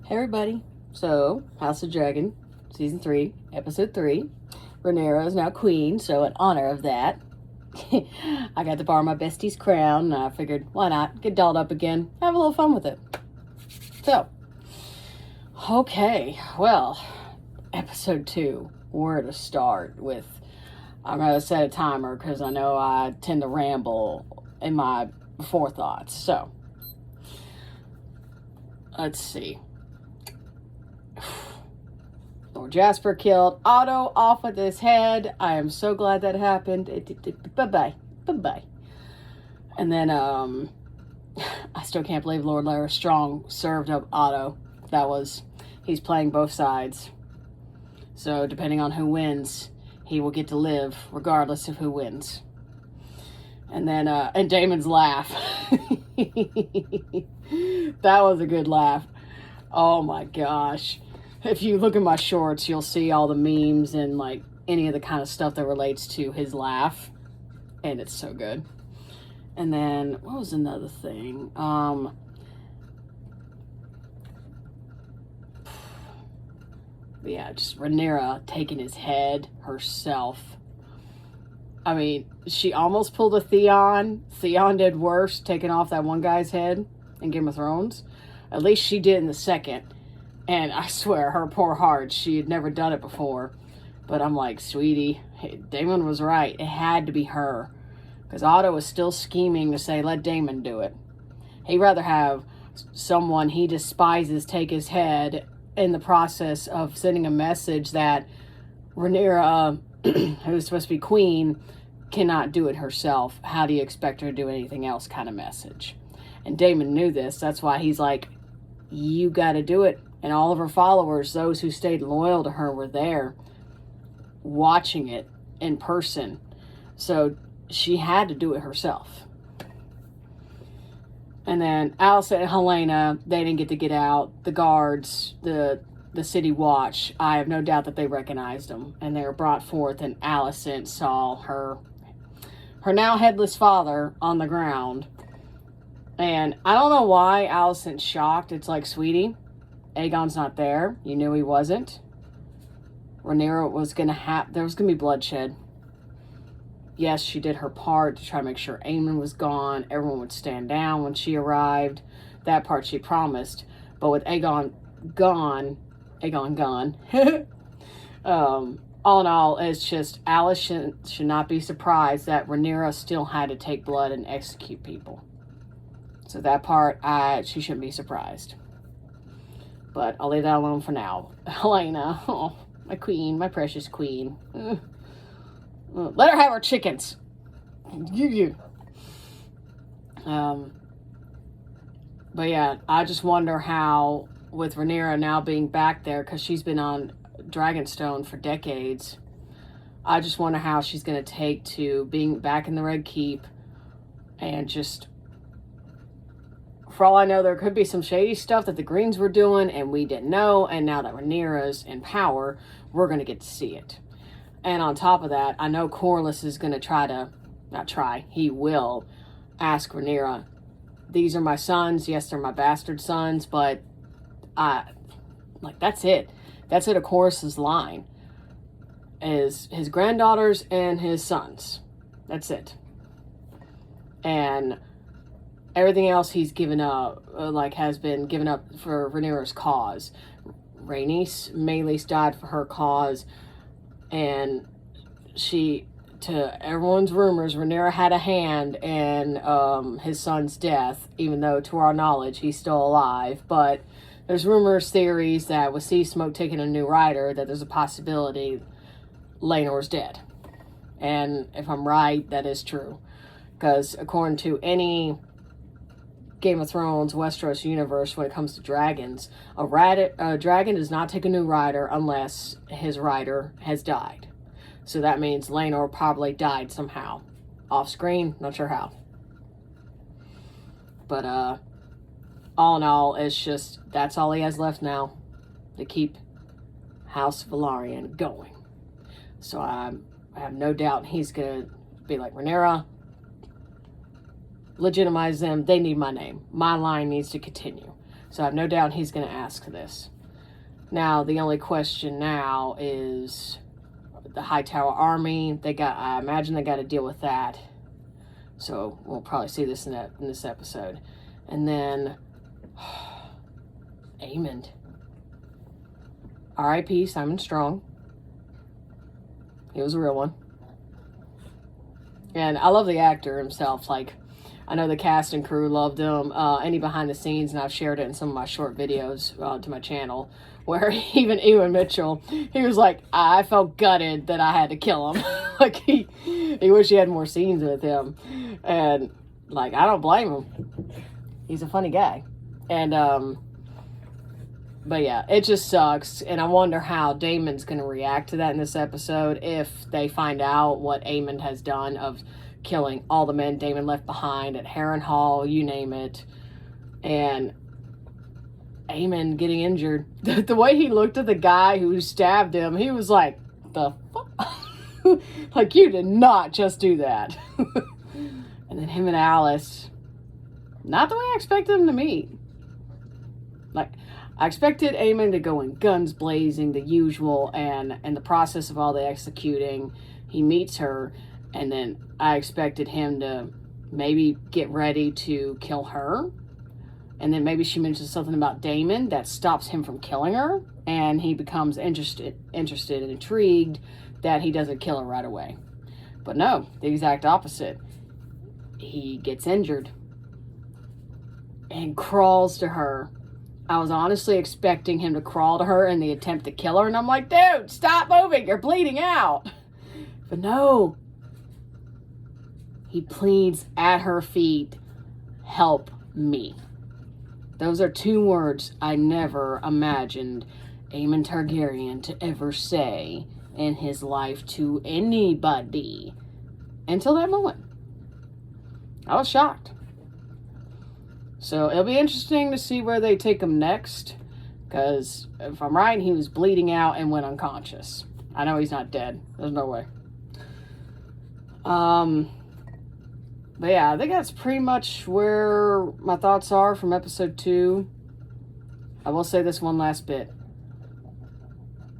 Hey everybody. So, House of Dragon, Season 3, Episode 3. Rhaenyra is now queen, so in honor of that, I got to borrow my bestie's crown, and I figured, why not? Get dolled up again, have a little fun with it. So, okay, well, Episode 2, where to start with. I'm going to set a timer, because I know I tend to ramble in my forethoughts. So, let's see. Lord Jasper killed Otto off with his head. I am so glad that happened. Bye-bye. Bye-bye. And then, I still can't believe Lord Larry Strong served up Otto. He's playing both sides. So, depending on who wins, he will get to live, regardless of who wins. And then, and Daemon's laugh. That was a good laugh. Oh my gosh. If you look at my shorts, you'll see all the memes and like any of the kind of stuff that relates to his laugh. And it's so good. And then, what was another thing? Yeah, just Rhaenyra taking his head herself. I mean, she almost pulled a Theon. Theon did worse, taking off that one guy's head in Game of Thrones. At least she did in the second. And I swear, her poor heart, she had never done it before. But I'm like, sweetie, Daemon was right. It had to be her. Because Otto was still scheming to say, let Daemon do it. He'd rather have someone he despises take his head in the process of sending a message that Rhaenyra, who's supposed to be queen, cannot do it herself. How do you expect her to do anything else kind of message? And Daemon knew this. That's why he's like, you got to do it. And all of her followers, those who stayed loyal to her, were there watching it in person. So she had to do it herself. And then Alicent and Helena, they didn't get out. The guards, the city watch, I have no doubt that they recognized them. And they were brought forth, and Alicent saw her now headless father on the ground. And I don't know why Alicent's shocked. It's like, sweetie, Aegon's not there. You knew he wasn't. Rhaenyra was going to there was going to be bloodshed. Yes, she did her part to try to make sure Aemon was gone. Everyone would stand down when she arrived. That part she promised. But with Aegon gone, all in all, it's just Alice should not be surprised that Rhaenyra still had to take blood and execute people. So that part, she shouldn't be surprised. But I'll leave that alone for now. Helena, oh, my queen, my precious queen. Let her have her chickens. But yeah, I just wonder how, with Rhaenyra now being back there, because she's been on Dragonstone for decades, I just wonder how she's going to take to being back in the Red Keep and just... For all I know, there could be some shady stuff that the Greens were doing and we didn't know. And now that Rhaenyra's in power, we're going to get to see it. And on top of that, I know Corlys is going to he will ask Rhaenyra, these are my sons. Yes, they're my bastard sons, but that's it. That's it of Corlys's line. Is his granddaughters and his sons. That's it. And everything else he's given up, has been given up for Rhaenyra's cause. Rhaenys died for her cause, and to everyone's rumors, Rhaenyra had a hand in his son's death, even though, to our knowledge, he's still alive. But there's rumors, theories, that with Sea Smoke taking a new rider, that there's a possibility Laenor's dead. And if I'm right, that is true. Because according to any Game of Thrones, Westeros universe, when it comes to dragons, a dragon does not take a new rider unless his rider has died. So that means Laenor probably died somehow. Off screen, not sure how. But all in all, it's just, that's all he has left now to keep House Velaryon going. So I have no doubt he's going to be like, Rhaenyra, legitimize them. They need my name. My line needs to continue. So I have no doubt he's going to ask this. Now, the only question now is the Hightower army. I imagine they got to deal with that. So we'll probably see this in this episode. And then, Aemond. R.I.P. Simon Strong. He was a real one. And I love the actor himself. Like, I know the cast and crew loved him. Any behind the scenes, and I've shared it in some of my short videos to my channel, where even Ewan Mitchell, he was like, I felt gutted that I had to kill him. Like, he wished he had more scenes with him. And, like, I don't blame him. He's a funny guy. And, but yeah, it just sucks. And I wonder how Daemon's going to react to that in this episode if they find out what Aemond has done of killing all the men Daemon left behind at Harrenhal, you name it. And Aemond getting injured. The way he looked at the guy who stabbed him, he was like, the fuck? Like, you did not just do that. And then him and Alice, not the way I expected them to meet. Like, I expected Aemond to go in guns blazing, the usual, and in the process of all the executing, he meets her, and then I expected him to maybe get ready to kill her, and then maybe she mentions something about Daemon that stops him from killing her, and he becomes interested and intrigued that he doesn't kill her right away. But no, the exact opposite. He gets injured and crawls to her. I was honestly expecting him to crawl to her in the attempt to kill her, and I'm like, dude, stop moving, you're bleeding out. But no. He pleads at her feet, help me. Those are 2 words I never imagined Aemond Targaryen to ever say in his life to anybody until that moment. I was shocked. So it'll be interesting to see where they take him next, because if I'm right, he was bleeding out and went unconscious. I know he's not dead. There's no way. But yeah, I think that's pretty much where my thoughts are from episode 2. I will say this one last bit.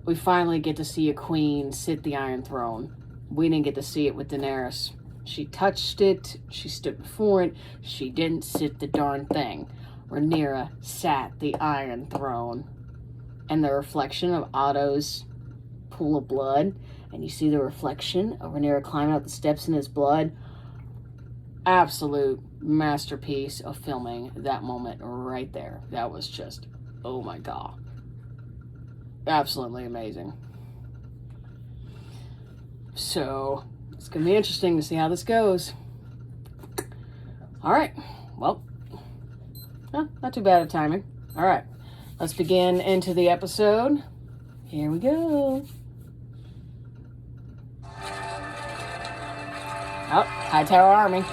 We finally get to see a queen sit the Iron Throne. We didn't get to see it with Daenerys. She touched it, she stood before it, she didn't sit the darn thing. Rhaenyra sat the Iron Throne. And the reflection of Otto's pool of blood, and you see the reflection of Rhaenyra climbing up the steps in his blood. Absolute masterpiece of filming that moment right there. That was just, oh my God. Absolutely amazing. So, it's going to be interesting to see how this goes. All right. Well, not too bad of timing. All right. Let's begin into the episode. Here we go. Oh, Hightower Army.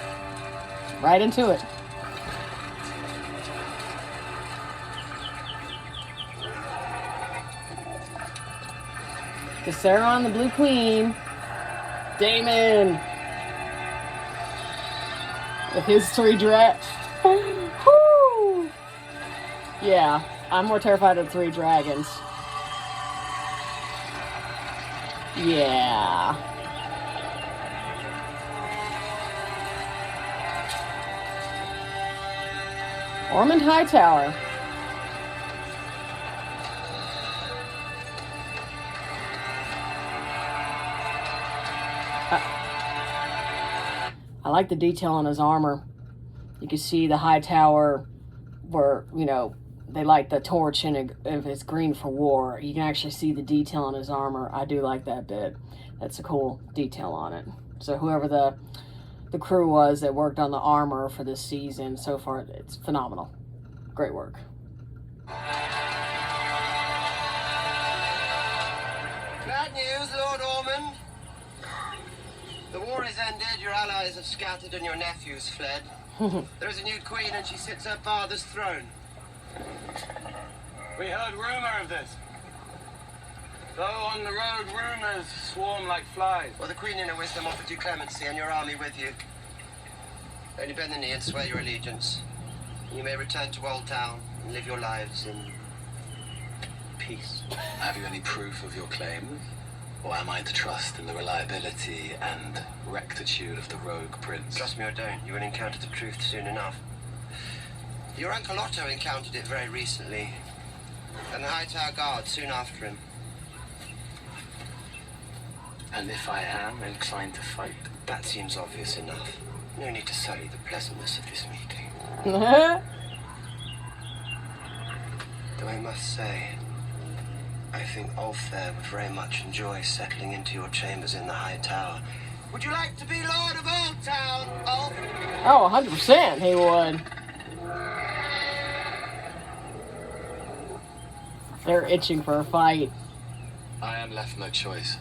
Right into it. Sarah the Blue Queen. Daemon. With his 3 dragons. Yeah, I'm more terrified of 3 dragons. Yeah. Ormond Hightower. I like the detail on his armor. You can see the Hightower where, you know, they light the torch and if it's green for war. You can actually see the detail on his armor. I do like that bit. That's a cool detail on it. So whoever the crew was that worked on the armor for this season so far, it's phenomenal. Great work. Bad news, Lord Ormond. The war is ended, your allies have scattered and your nephews fled. There is a new queen and she sits her father's throne. We heard rumor of this. Though on the road, rumors swarm like flies. Well, the queen in her wisdom offered you clemency and your army with you. Only bend the knee and swear your allegiance. You may return to Old Town and live your lives in peace. Have you any proof of your claim? Or am I to trust in the reliability and rectitude of the rogue prince? Trust me or don't, you will encounter the truth soon enough. Your Uncle Otto encountered it very recently, and the Hightower Guard soon after him. And if I am inclined to fight? That seems obvious enough. No need to sully the pleasantness of this meeting. Though I must say, I think Ulf there would very much enjoy settling into your chambers in the High Tower. Would you like to be Lord of Old Town, Ulf? Oh, 100% he would. They're itching for a fight. I am left no choice.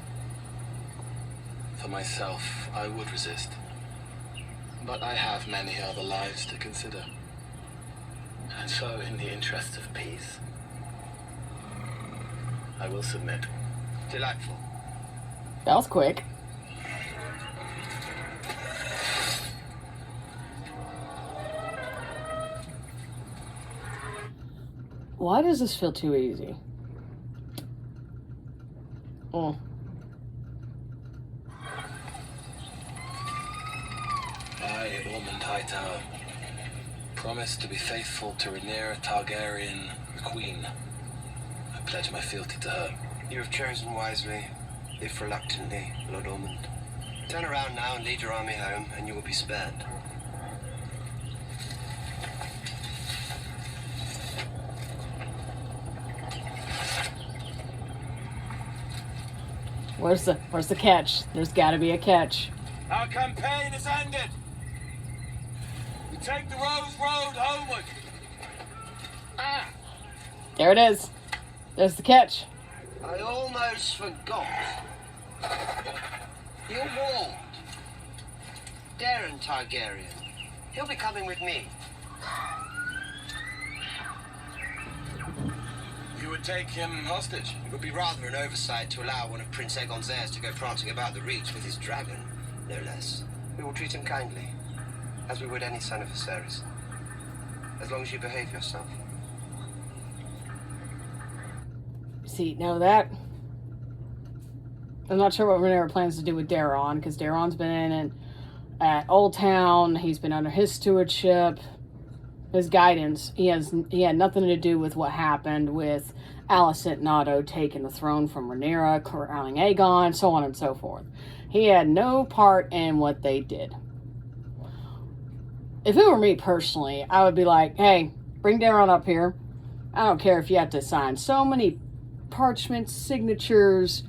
For myself, I would resist. But I have many other lives to consider. And so, in the interest of peace, I will submit. Delightful. That was quick. Why does this feel too easy? Oh. I, Ormond Hightower, promise to be faithful to Rhaenyra Targaryen, the Queen. I pledge my fealty to her. You have chosen wisely, if reluctantly, Lord Ormond. Turn around now and lead your army home, and you will be spared. Where's the catch? There's got to be a catch. Our campaign is ended. We take the Rose Road homeward. There it is. There's the catch. I almost forgot. You're warned. Darren Targaryen. He'll be coming with me. You would take him hostage? It would be rather an oversight to allow one of Prince Aegon's heirs to go prancing about the Reach with his dragon, no less. We will treat him kindly, as we would any son of Viserys. As long as you behave yourself. See, now that... I'm not sure what Rhaenyra plans to do with Daeron, because Daeron's been in at Old Town. He's been under his stewardship, his guidance. He had nothing to do with what happened with Alicent and Otto taking the throne from Rhaenyra, crowning Aegon, so on and so forth. He had no part in what they did. If it were me personally, I would be like, hey, bring Daeron up here. I don't care if you have to sign so many parchments, signatures,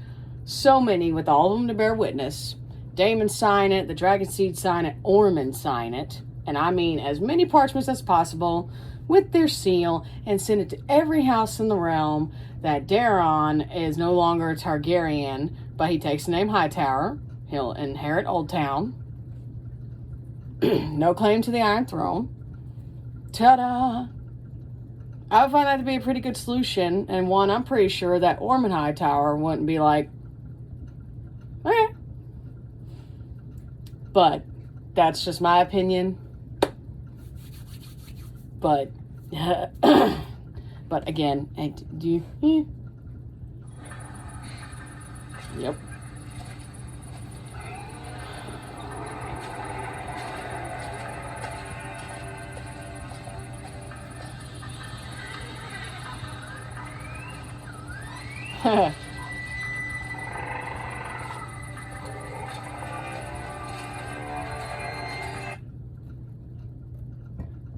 so many, with all of them to bear witness. Daemon sign it, the Dragon Seed sign it, Ormond sign it, and I mean as many parchments as possible with their seal, and send it to every house in the realm that Daeron is no longer a Targaryen, but he takes the name Hightower. He'll inherit Old Town. No claim to the Iron Throne. Ta-da! I would find that to be a pretty good solution, and one I'm pretty sure that Ormond Hightower wouldn't be like, okay. But that's just my opinion. But, but again, do you? Yep.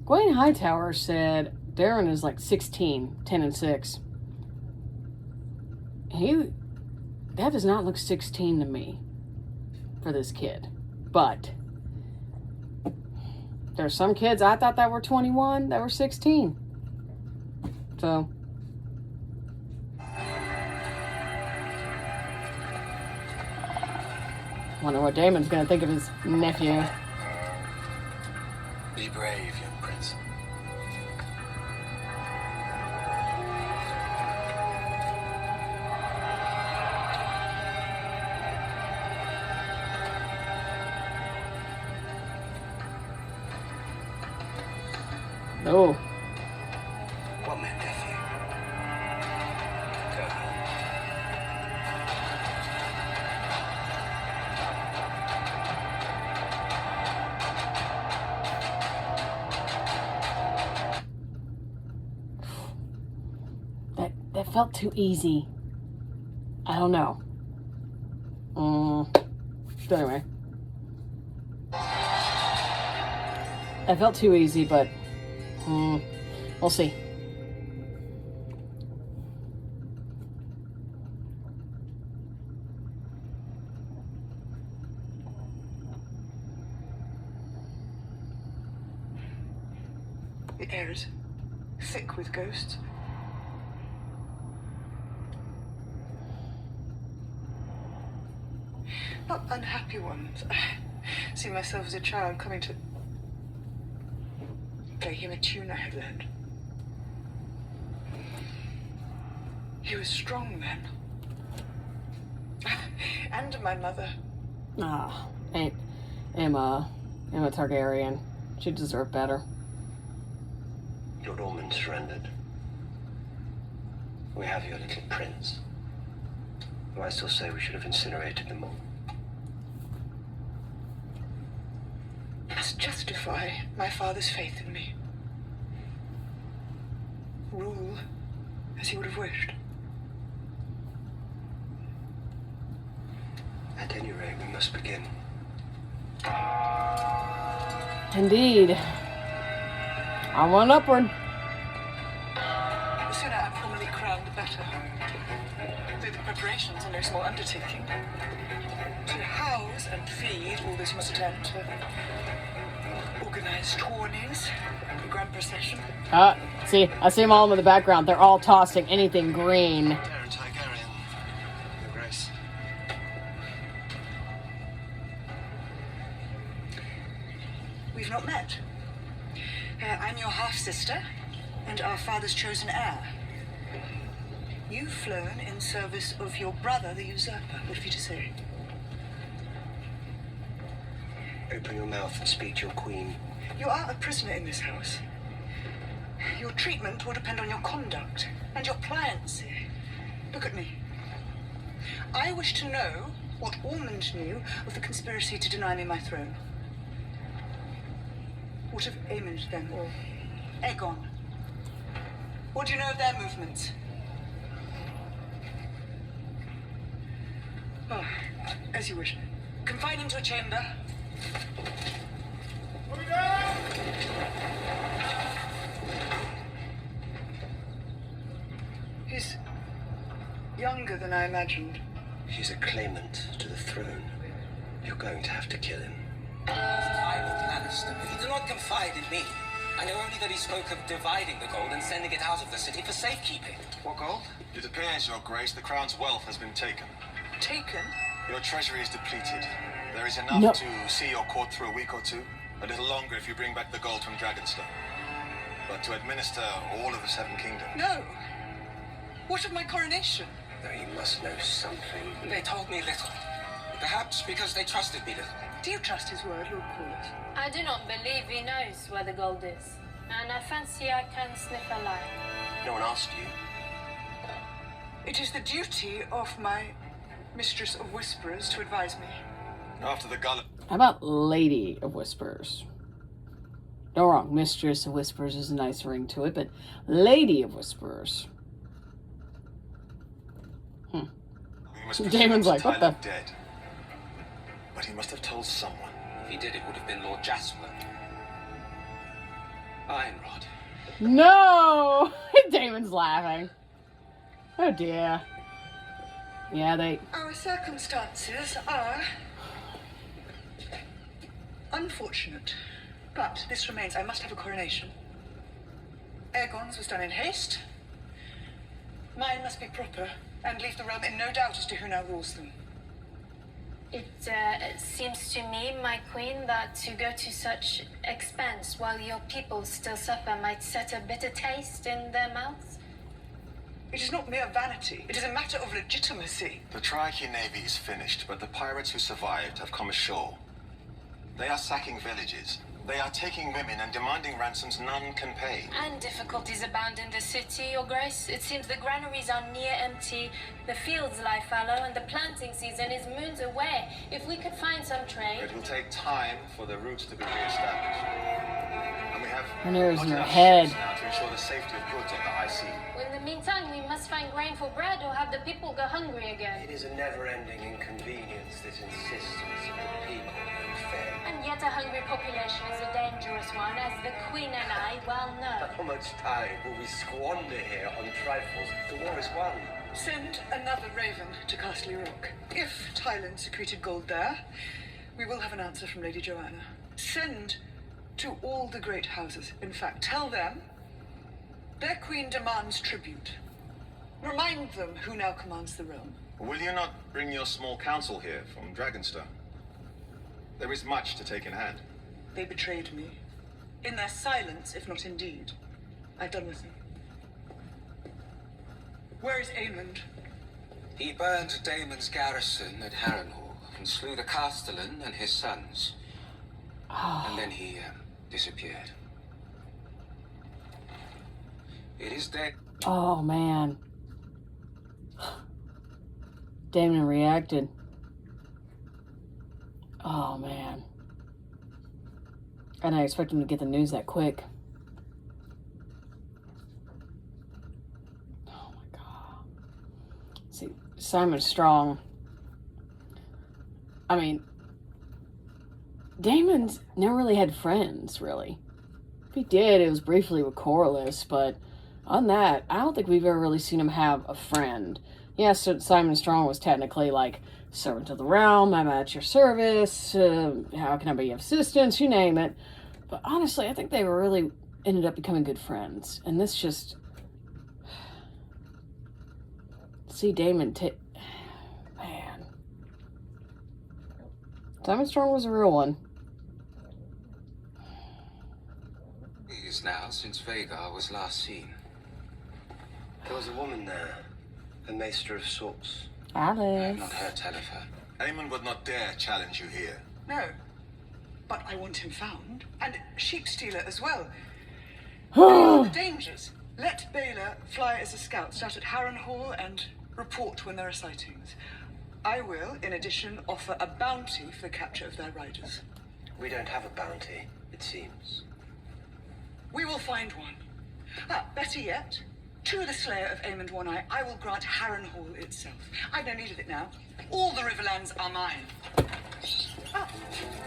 Gwen Hightower said Darren is like 16, 10 and 6. That does not look 16 to me for this kid. But there's some kids I thought that were 21 that were 16. So wonder what Damon's gonna think of his nephew. Be brave, young prince. No. What Well met, nephew. Go home. That felt too easy. I don't know. So anyway. That felt too easy, but we'll see. The air is thick with ghosts. Not unhappy ones. I see myself as a child coming to play him a tune I had learned. He was strong then. And my mother. Ain't Emma Targaryen. She deserved better. Lord Ormond surrendered. We have your little prince. Though I still say we should have incinerated them all. Must justify my father's faith in me. Rule as he would have wished. At any rate, we must begin. Indeed. Onward and upward. The sooner I'm formally crowned, the better. Though the preparations are no small undertaking. To house and feed all those who must attend, to organize tourneys, a grand procession. See, I see them all in the background. They're all tossing anything green. Darren Targaryen, Your Grace. We've not met. I'm your half-sister and our father's chosen heir. You've flown in service of your brother, the usurper. What have you to say? Open your mouth and speak to your queen. You are a prisoner in this house. Your treatment will depend on your conduct and your pliancy. Look at me. I wish to know what Ormond knew of the conspiracy to deny me my throne. What of Aemond, then, or Aegon? What do you know of their movements? Oh, as you wish. Confine him to a chamber. He's younger than I imagined. He's a claimant to the throne. You're going to have to kill him. I Lord Lannister, but he did not confide in me. I know only that he spoke of dividing the gold and sending it out of the city for safekeeping. What gold? It appears, Your Grace, the crown's wealth has been taken. Taken? Your treasury is depleted. There is enough to see your court through a week or two. A little longer if you bring back the gold from Dragonstone. But to administer all of the Seven Kingdoms... No. What of my coronation? Though you must know something. They told me little. Perhaps because they trusted me little. Do you trust his word, Lord Corlys? I do not believe he knows where the gold is, and I fancy I can sniff a lie. No one asked you. It is the duty of my Mistress of Whisperers to advise me. After the gullet... How about Lady of Whispers? No wrong. Mistress of Whispers is a nice ring to it, but Lady of Whispers. Damon's like, what the? Dead. But he must have told someone. If he did, it would have been Lord Jasper. Ironrod. No! Damon's laughing. Oh dear. Yeah, they... Our circumstances are unfortunate, but this remains. I must have a coronation. Aegon's was done in haste. Mine must be proper and leave the realm in no doubt as to who now rules them. It seems to me, my queen, that to go to such expense while your people still suffer might set a bitter taste in their mouths. It is not mere vanity. It is a matter of legitimacy. The Triarchy navy is finished, but the pirates who survived have come ashore. They are sacking villages, They are taking women and demanding ransoms none can pay. And difficulties abound in the city, Your Grace. It seems the granaries are near empty, the fields lie fallow, and the planting season is moons away. If we could find some trade... It will take time for the routes to be re-established. And we have Rhaenyra's not in her enough head. ships now to ensure the safety of goods on the high sea. In the meantime, we must find grain for bread or have the people go hungry again. It is a never-ending inconvenience, this insistence of the people being fed. And yet a hungry population is a dangerous one, as the Queen and I well know. How much time will we squander here on trifles? The war is won. Send another raven to Castle Rock. If Thailand secreted gold there, we will have an answer from Lady Joanna. Send to all the great houses. In fact, tell them their queen demands tribute. Remind them who now commands the realm. Will you not bring your small council here from Dragonstone? There is much to take in hand. They betrayed me. In their silence, if not in deed. I've done with them. Where is Aemond? He burned Damon's garrison at Harrenhal and slew the castellan and his sons. And then he disappeared. It is dead. Oh, man. Daemon reacted. Oh, man. I didn't expect him to get the news that quick. Oh, my God. See, Simon Strong. I mean, Daemon's never really had friends, really. If he did, it was briefly with Corlys, but on that, I don't think we've ever really seen him have a friend. Yes, so Simon Strong was technically like, servant of the realm, I'm at your service, how can I be of assistance, you name it. But honestly, I think they were really ended up becoming good friends. And this just... See Daemon man. Simon Strong was a real one. It is now since Vhagar was last seen. There was a woman there, a maester of sorts. I have Alice. not heard tell of her. Aemon would not dare challenge you here. No. But I want him found. And sheep stealer as well. The dangers. Let Baylor fly as a scout, start at Harrenhal and report when there are sightings. I will, in addition, offer a bounty for the capture of their riders. We don't have a bounty, it seems. We will find one. Better yet, to the slayer of Aemond One-Eye, I will grant Harrenhal itself. I've no need of it now. All the Riverlands are mine.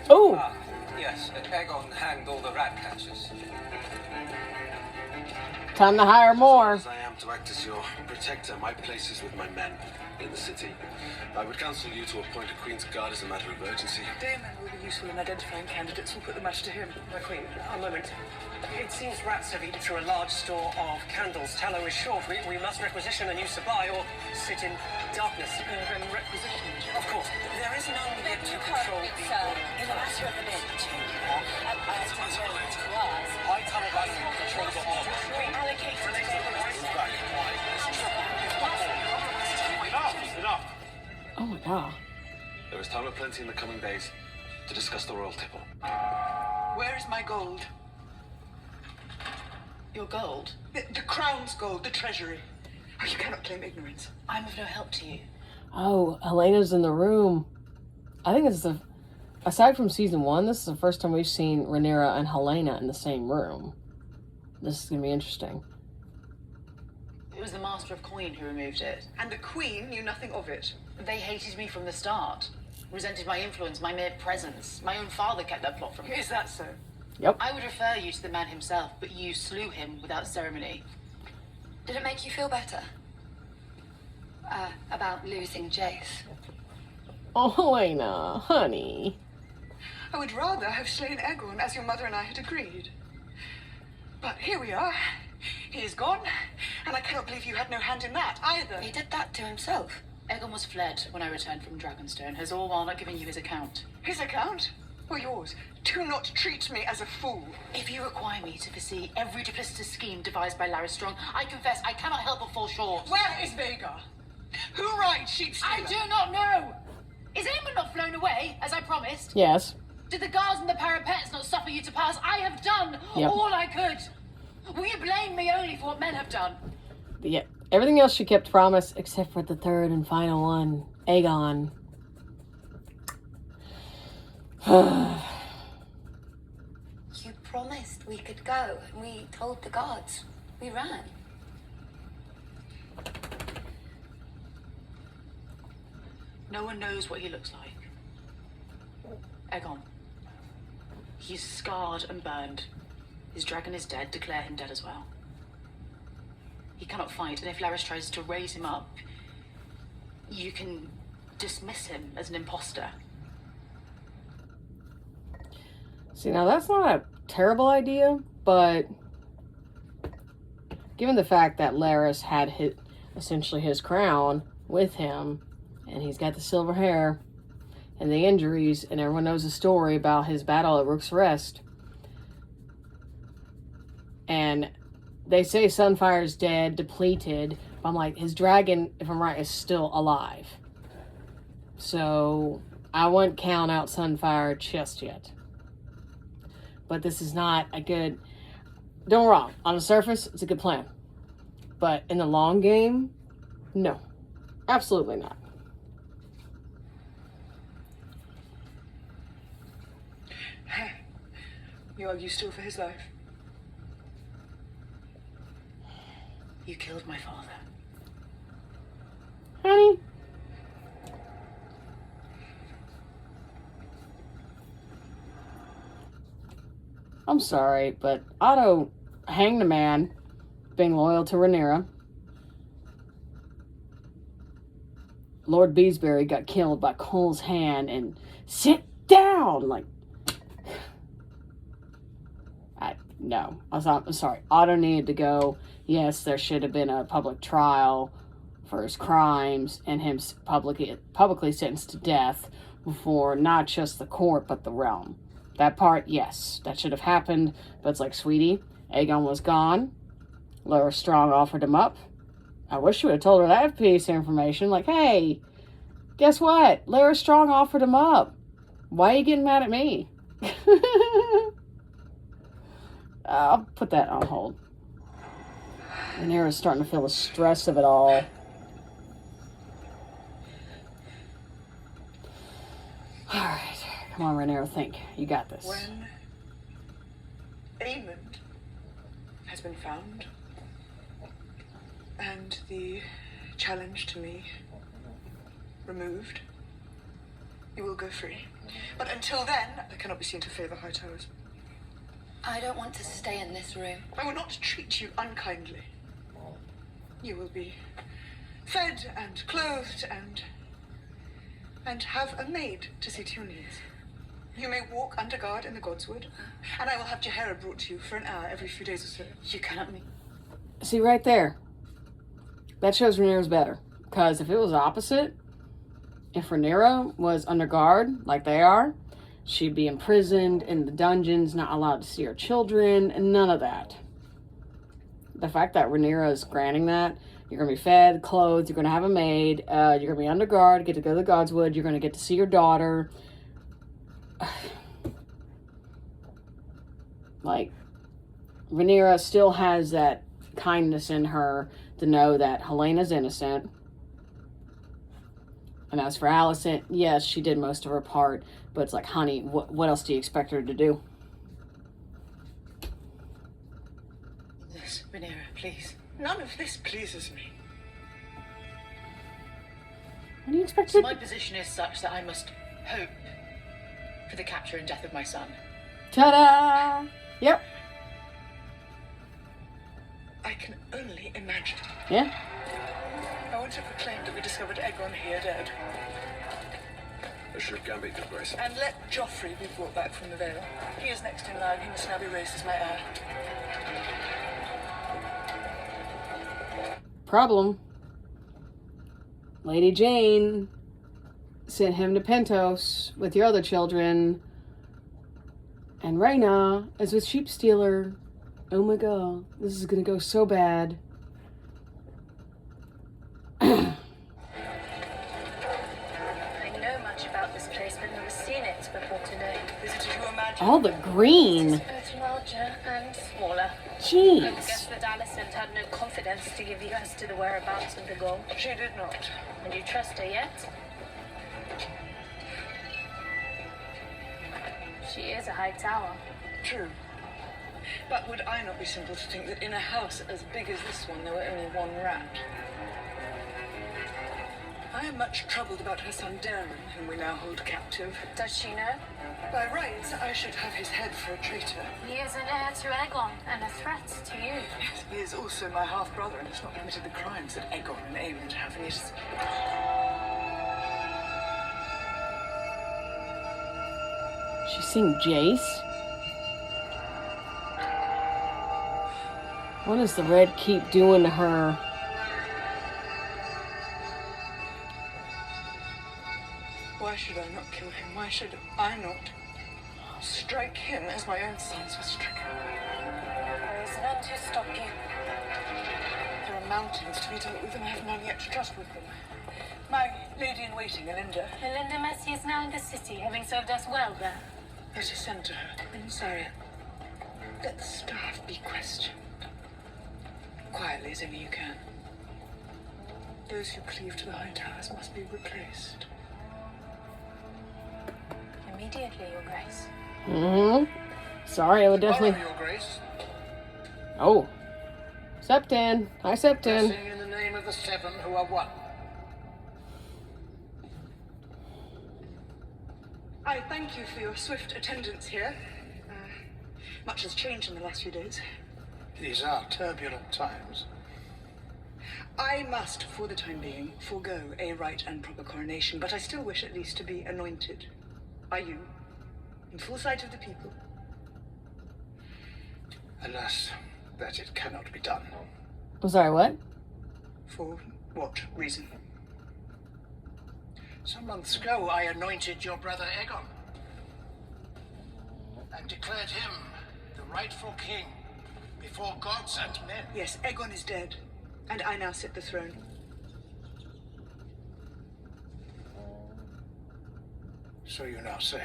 Oh! Yes, Aegon hanged all the rat catchers. Time to hire more. As I am to act as your protector, my place is with my men in the city. I would counsel you to appoint a Queen's Guard as a matter of urgency. Daemon will be useful in identifying candidates. We'll put the matter to him. My Queen, a moment. It seems rats have eaten through a large store of candles. Tallow is short. We must requisition a new supply or sit in darkness. Then requisition. Of course. There is none yet to control the... In the matter of the bid, I tunnel back and control the hall. Enough! Oh my God. There is time aplenty in the coming days to discuss the royal tipple. Where is my gold? your gold. The crown's gold, the treasury. Oh, you cannot claim ignorance. I'm of no help to you. Oh, Helena's in the room. I think it's the... Aside from season 1, this is the first time we've seen Rhaenyra and Helena in the same room. This is going to be interesting. It was the Master of Coin who removed it. And the Queen knew nothing of it. They hated me from the start. Resented my influence, my mere presence. My own father kept that plot from me. Is that so? Yep. I would refer you to the man himself, but you slew him without ceremony. Did it make you feel better? About losing Jace? Oh, Helena, honey. I would rather have slain Aegon, as your mother and I had agreed. But here we are. He is gone, and I cannot believe you had no hand in that, either. He did that to himself. Aegon was fled when I returned from Dragonstone, has all while not giving you his account. His account? Or yours? Do not treat me as a fool. If you require me to foresee every duplicitous scheme devised by Larys Strong, I confess I cannot help but fall short. Where is Vhagar? Who rides sheep stealer? I do not know! Is Aemon not flown away, as I promised? Yes. Did the guards and the parapets not suffer you to pass? I have done all I could. Will you blame me only for what men have done? Yeah, everything else she kept promise, except for the third and final one, Aegon. You promised we could go, and we told the guards. We ran. No one knows what he looks like. Aegon. He's scarred and burned. His dragon is dead. Declare him dead as well. He cannot fight, and if Larys tries to raise him up, you can dismiss him as an imposter. See, now that's not a terrible idea, but given the fact that Larys had essentially his crown with him, and he's got the silver hair and the injuries, and everyone knows the story about his battle at Rook's Rest, and they say Sunfire's dead, depleted, but I'm like, his dragon, if I'm right, is still alive. So I wouldn't count out Sunfire just yet. But this is not a good... Don't get me wrong. On the surface, it's a good plan. But in the long game, no. Absolutely not. You argue still for his life? You killed my father. Honey? I'm sorry, but Otto hanged a man being loyal to Rhaenyra. Lord Beesbury got killed by Cole's hand, and sit down! Like, no. I'm sorry. Otto needed to go. Yes, there should have been a public trial for his crimes and him publicly sentenced to death before not just the court, but the realm. That part, yes, that should have happened. But it's like, sweetie, Aegon was gone. Larys Strong offered him up. I wish you would have told her that piece of information. Like, hey, guess what? Larys Strong offered him up. Why are you getting mad at me? I'll put that on hold. Rhaenyra's starting to feel the stress of it all. Alright. Come on, Rhaenyra, think. You got this. When Aemond has been found, and the challenge to me removed, you will go free. But until then, I cannot be seen to favour high towers. I don't want to stay in this room. I will not treat you unkindly. You will be fed and clothed and have a maid to see to your needs. You may walk under guard in the Godswood, and I will have Jaehaera brought to you for an hour every few days or so. You cannot meet. See, right there. That shows Rhaenyra's better. Because if it was opposite, if Rhaenyra was under guard, like they are, she'd be imprisoned in the dungeons, not allowed to see her children, and none of that. The fact that Rhaenyra is granting that, you're going to be fed, clothed, you're going to have a maid, you're going to be under guard, get to go to the Godswood, you're going to get to see your daughter. Like, Rhaenyra still has that kindness in her to know that Helena's innocent. And as for Alicent, yes, she did most of her part, but it's like, honey, what else do you expect her to do? Yes, Rhaenyra, please. None of this pleases me. What do you expect So my position is such that I must hope for the capture and death of my son. Ta-da! Yep. I can only imagine. Yeah. I want to proclaim that we discovered Aegon here dead. A ship can be, Your Grace. And let Joffrey be brought back from the Vale. He is next in line. He must now be raised as my heir. Problem. Lady Jane sent him to Pentos with your other children. And Rhaena is with Sheep Stealer. Oh my god. This is gonna go so bad. I know much about this place, but never seen it before today. Visited you imagine? All the green. Both larger and smaller. I Jeez. guess that Alicent had no confidence to give you as to the whereabouts of the gold. She did not. And you trust her yet? She is a high tower. True. But would I not be simple to think that in a house as big as this one, there were only one rat? I am much troubled about her son Darren, whom we now hold captive. Does she know? By rights, I should have his head for a traitor. He is an heir to Aegon and a threat to you. Yes, he is also my half-brother and has not committed the crimes that Aegon and Aemond have, and yet... She's seeing Jace. What does the Red Keep doing to her? Why should I not kill him? Why should I not strike him as my own sons were stricken? There is none to stop you. There are mountains to be dealt with, and I have none yet to trust with them. My lady-in-waiting, Elinda. Elinda Messi is now in the city, having served us well there. Let us send to her. And sorry, let the staff be questioned. Quietly as only you can. Those who cleave to the high towers must be replaced. Immediately, Your Grace. Sorry, I would definitely... Follow, Your Grace. Oh. Septon. Hi, Septon. Blessing in the name of the seven who are one. I thank you for your swift attendance here. Much has changed in the last few days. These are turbulent times. I must, for the time being, forego a right and proper coronation, but I still wish at least to be anointed. By you, in full sight of the people. Alas, that it cannot be done. I'm sorry, what? For what reason? Some months ago, I anointed your brother Aegon and declared him the rightful king before gods and men. Yes, Aegon is dead, and I now sit the throne. So you now say.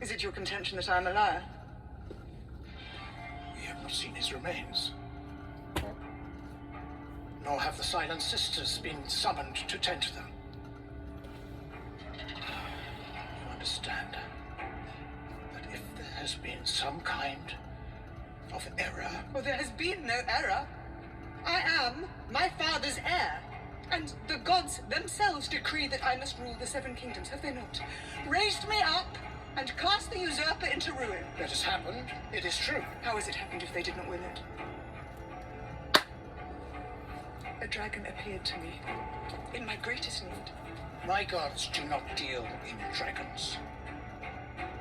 Is it your contention that I am a liar? We have not seen his remains. Nor have the Silent Sisters been summoned to tend to them. You understand that if there has been some kind of error... Well, there has been no error. I am my father's heir. And the gods themselves decree that I must rule the Seven Kingdoms, have they not? Raised me up and cast the usurper into ruin. That has happened, it is true. How has it happened if they did not will it? A dragon appeared to me in my greatest need. My gods do not deal in dragons.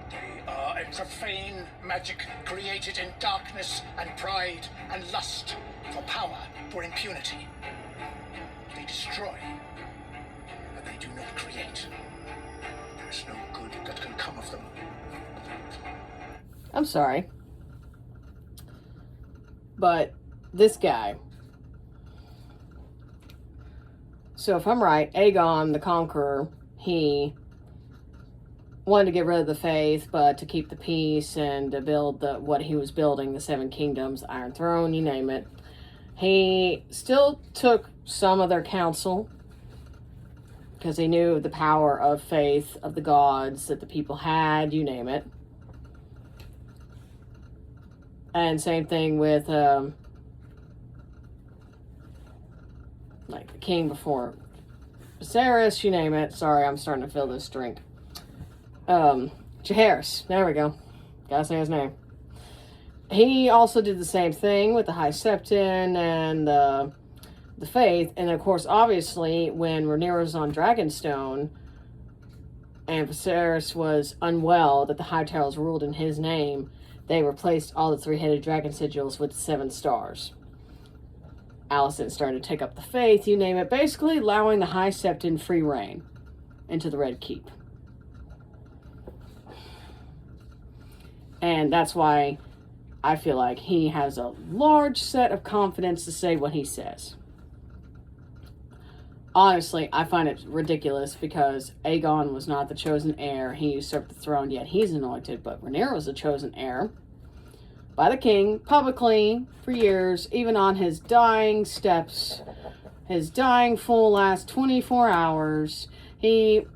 They are a profane magic created in darkness and pride and lust for power, for impunity. They destroy, but they do not create. There is no good that can come of them. I'm sorry. But this guy. So if I'm right, Aegon the Conqueror, he wanted to get rid of the faith, but to keep the peace and to build what he was building, the Seven Kingdoms, Iron Throne, you name it. He still took some of their counsel because he knew the power of faith, of the gods that the people had, you name it. And same thing with like the king before Viserys, you name it. Sorry, I'm starting to fill this drink. Jaehaerys, there we go. Gotta say his name. He also did the same thing with the High Septon and the faith. And of course, obviously, when Rhaenyra was on Dragonstone and Viserys was unwell, that the Hightails ruled in his name, they replaced all the three-headed dragon sigils with the 7 stars. Alicent started to take up the faith, you name it, basically allowing the High Septon free reign into the Red Keep. And that's why I feel like he has a large set of confidence to say what he says. honestly, I find it ridiculous because Aegon was not the chosen heir. He usurped the throne, yet he's anointed. But Rhaenyra was the chosen heir by the king, publicly, for years, even on his dying steps, his dying full last 24 hours. He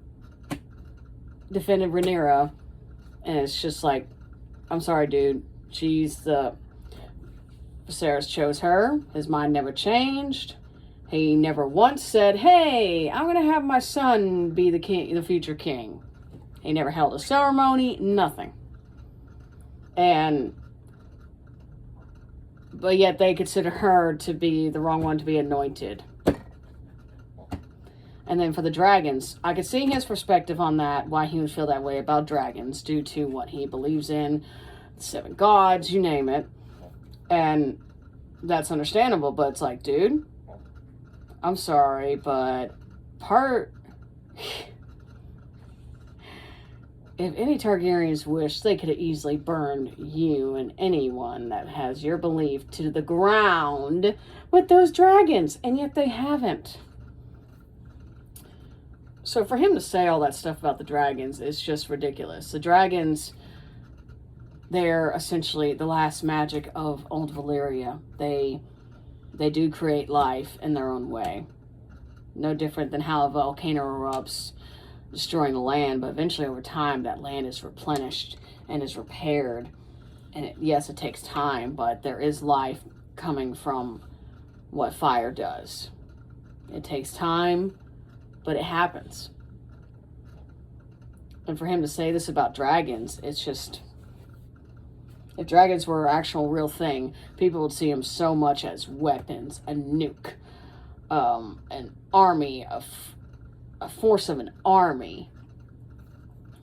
defended Rhaenyra, and it's just like, I'm sorry, dude. Viserys chose her. His mind never changed. He never once said, hey, I'm going to have my son be the king, the future king. He never held a ceremony, nothing. But yet they consider her to be the wrong one to be anointed. And then for the dragons, I could see his perspective on that, why he would feel that way about dragons, due to what he believes in, the 7 gods, you name it. And that's understandable, but it's like, dude, I'm sorry, but if any Targaryens wished, they could have easily burned you and anyone that has your belief to the ground with those dragons, and yet they haven't. So for him to say all that stuff about the dragons is just ridiculous. The dragons, they're essentially the last magic of old Valyria. They do create life in their own way. No different than how a volcano erupts, destroying the land, but eventually over time that land is replenished and is repaired. And yes, it takes time, but there is life coming from what fire does. It takes time, but it happens. And for him to say this about dragons, it's just... If dragons were an actual real thing, people would see them so much as weapons, a nuke, an army, a force of an army.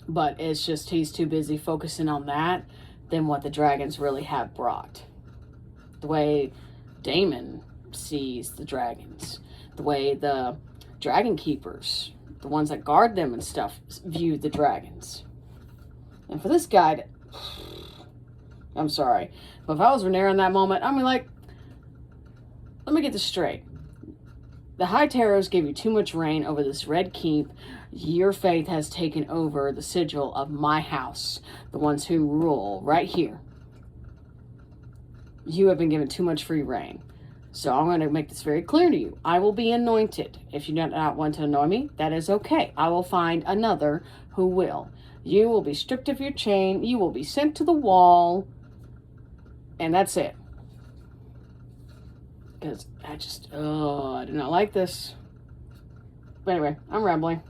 But it's just he's too busy focusing on that than what the dragons really have brought. The way Daemon sees the dragons, the way the dragon keepers, the ones that guard them and stuff, view the dragons. And for this guy to... I'm sorry. But if I was Rhaenyra in that moment, I'd be like, let me get this straight. The High Terrors gave you too much reign over this Red Keep. Your faith has taken over the sigil of my house, the ones who rule right here. You have been given too much free reign. So I'm going to make this very clear to you. I will be anointed. If you do not want to anoint me, that is okay. I will find another who will. You will be stripped of your chain. You will be sent to the wall. And that's it. Because I do not like this. But anyway, I'm rambling.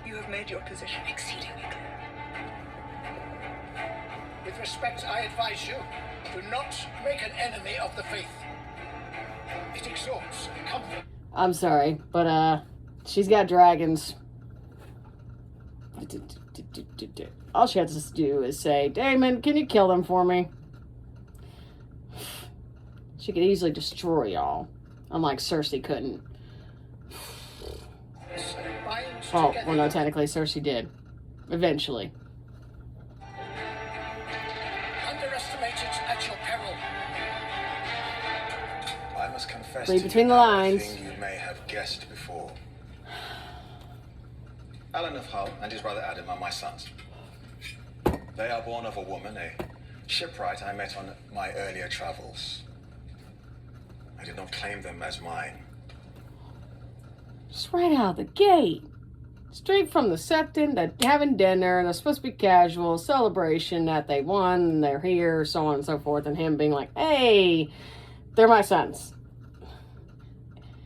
You have made your position exceedingly clear. With respect, I advise you, do not make an enemy of the faith. It exalts comfort. I'm sorry, but she's got dragons. All she has to do is say, Daemon, can you kill them for me? She could easily destroy y'all. Unlike Cersei couldn't. Oh, well no, technically Cersei did. Eventually. Underestimate it at your peril. I must confess Read to between you the now lines. a thing you may have guessed before. Alan of Hull and his brother Adam are my sons. They are born of a woman, a shipwright I met on my earlier travels. I did not claim them as mine. Just right out of the gate. Straight from the Septon to having dinner, and it's supposed to be casual celebration that they won, and they're here, so on and so forth, and him being like, hey, they're my sons.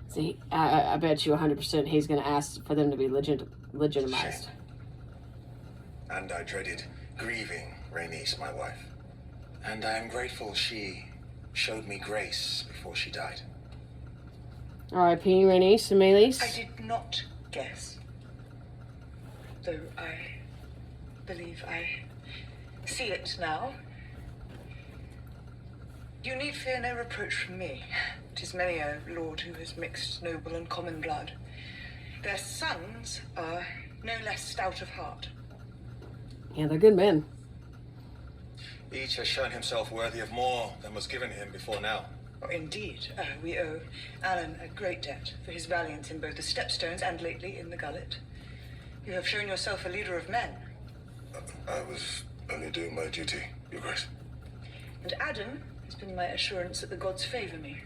See, I bet you 100% he's going to ask for them to be legitimized. Shame. And I dreaded grieving Rhaenys, my wife. And I am grateful she showed me grace before she died. R.I.P. Rhaenys and Meleys. I did not guess. Though I believe I see it now. You need fear no reproach from me. 'Tis many a lord who has mixed noble and common blood. Their sons are no less stout of heart. Yeah, they're good men. Each has shown himself worthy of more than was given him before now. Oh, indeed. We owe Alan a great debt for his valiance in both the Stepstones and lately in the Gullet. You have shown yourself a leader of men. I was only doing my duty, Your Grace. And Adam has been my assurance that the gods favor me.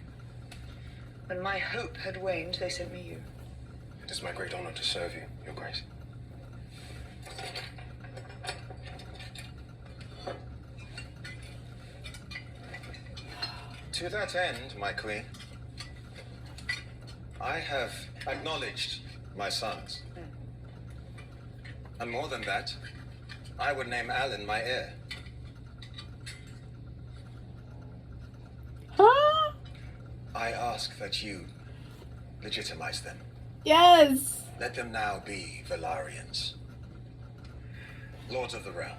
When my hope had waned, they sent me you. It is my great honor to serve you, Your Grace. To that end, my queen, I have acknowledged my sons. And more than that, I would name Alan my heir. Huh? I ask that you legitimize them. Yes. Let them now be Valarians, Lords of the Realm.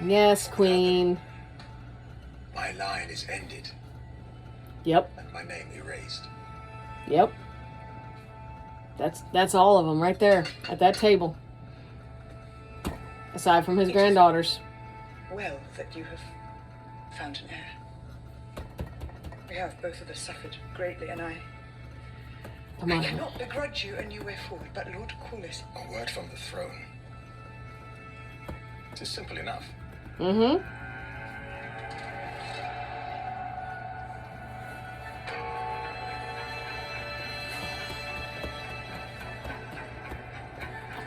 Yes, Queen. My line is ended. Yep. And my name erased. Yep. That's all of them right there at that table. Aside from his granddaughters. Well, that you have found an heir. We have both of us suffered greatly, and I cannot begrudge you a new way forward, but Lord Corlys... A word from the throne. It is simple enough. Mm-hmm.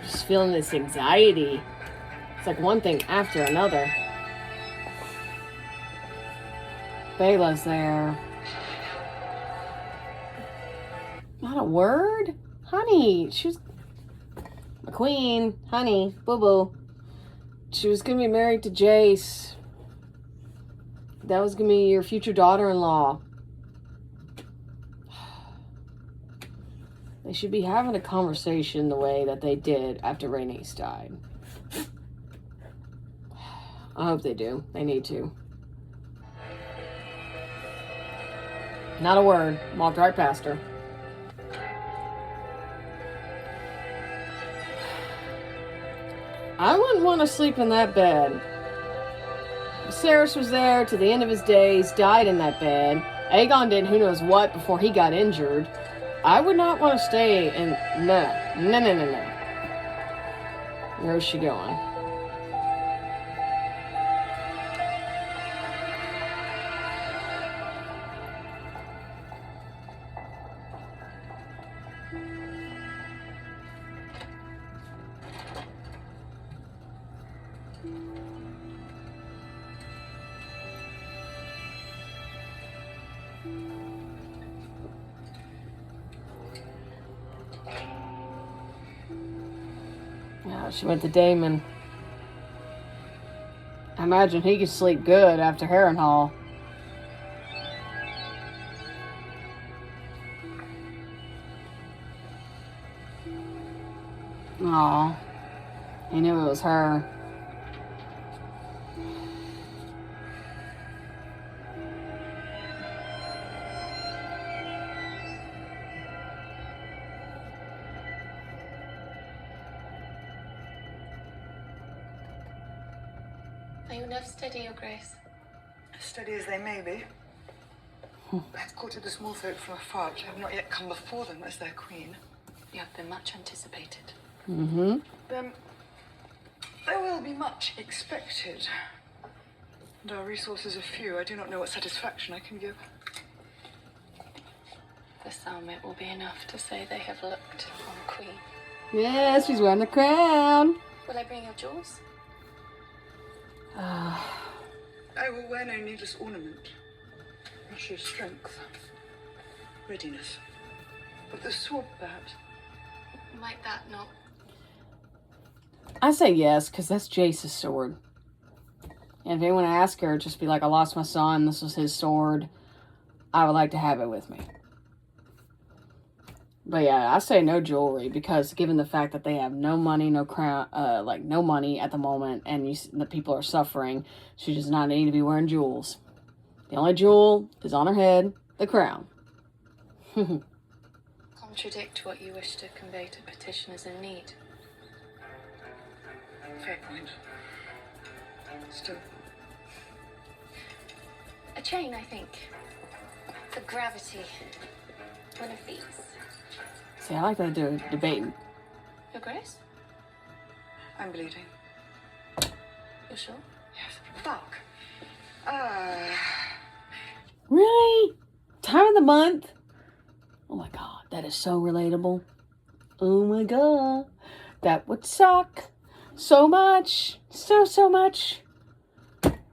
Just feeling this anxiety. It's like one thing after another. Bela's there. Not a word? Honey, she was... My queen, honey, boo-boo. She was gonna be married to Jace. That was gonna be your future daughter-in-law. They should be having a conversation the way that they did after Rhaenys died. I hope they do. They need to. Not a word. Walked right past her. I wouldn't want to sleep in that bed. Viserys was there to the end of his days, died in that bed. Aegon did who knows what before he got injured. I would not want to stay in... No. Where's she going? Yeah, she went to Daemon. I imagine he could sleep good after Harrenhal. Aw. He knew it was her. Are you enough steady, Your Grace? As steady as they may be. I have courted the small folk from afar, but I have not yet come before them as their queen. You have been much anticipated. Mm-hmm. Then there will be much expected. And our resources are few. I do not know what satisfaction I can give. For some, it will be enough to say they have looked on Queen. Yes, she's wearing the crown. Will I bring your jewels? I will wear no needless ornament. I show strength, readiness. But the sword, perhaps. Might that not? I say yes, because that's Jace's sword. And if anyone asks her, just be like, I lost my son, this was his sword. I would like to have it with me. But yeah, I say no jewelry, because given the fact that they have no money, no crown, no money at the moment, and the people are suffering, she does not need to be wearing jewels. The only jewel is on her head, the crown. Contradict what you wish to convey to petitioners in need. Fair point. Still, A chain, I think. For gravity. One of these. See, I like that they're debating. Your Grace? I'm bleeding. You're sure? Yes. Fuck. Really? Time of the month? Oh my god, that is so relatable. Oh my god. That would suck. So much. So much.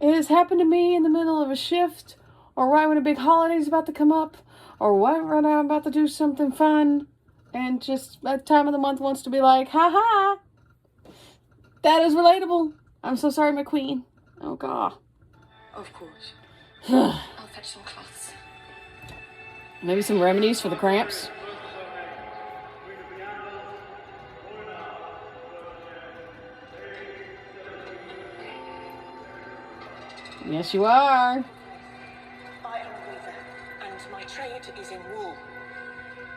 It has happened to me in the middle of a shift, or right when a big holiday is about to come up, or right when I'm about to do something fun, and just that time of the month wants to be like, ha ha. That is relatable. I'm so sorry, my queen. Oh god. Of course. I'll fetch some cloths. Maybe some remedies for the cramps. Yes, you are. I am a weaver, and my trade is in wool.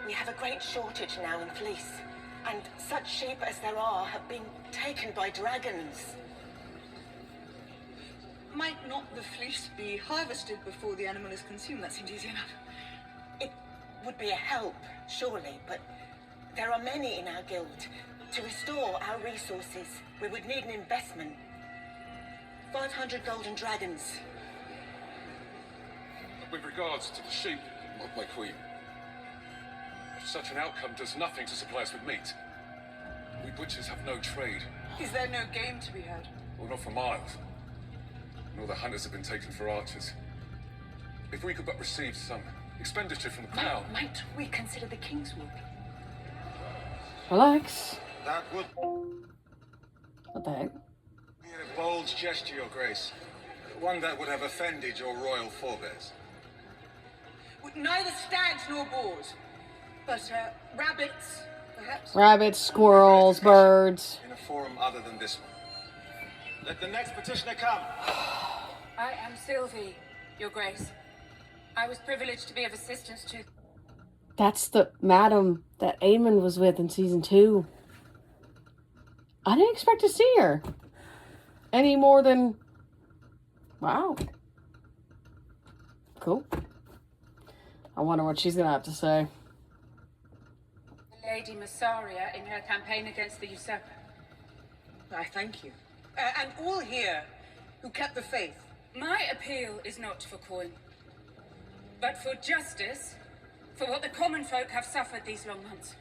We have a great shortage now in fleece, and such sheep as there are have been taken by dragons. Might not the fleece be harvested before the animal is consumed? That seems easy enough. It would be a help, surely, but there are many in our guild. To restore our resources, we would need an investment. 500 golden dragons. With regards to the sheep, my queen, such an outcome does nothing to supply us with meat. We butchers have no trade. Is there no game to be had? Well, not for miles. And all the hunters have been taken for archers. If we could but receive some expenditure from the crown. Might we consider the king's wood? Relax. That would What the heck? be a bold gesture, Your Grace. One that would have offended your royal forebears. Neither stags nor boars, but rabbits, perhaps. Rabbits, squirrels, birds. In a forum other than this one. Let the next petitioner come. I am Sylvie, Your Grace. I was privileged to be of assistance to... That's the madam that Aemon was with in season 2. I didn't expect to see her. Any more than... Wow. Cool. I wonder what she's going to have to say. Lady Massaria in her campaign against the usurper. I thank you. And all here who kept the faith. My appeal is not for coin, but for justice, for what the common folk have suffered these long months.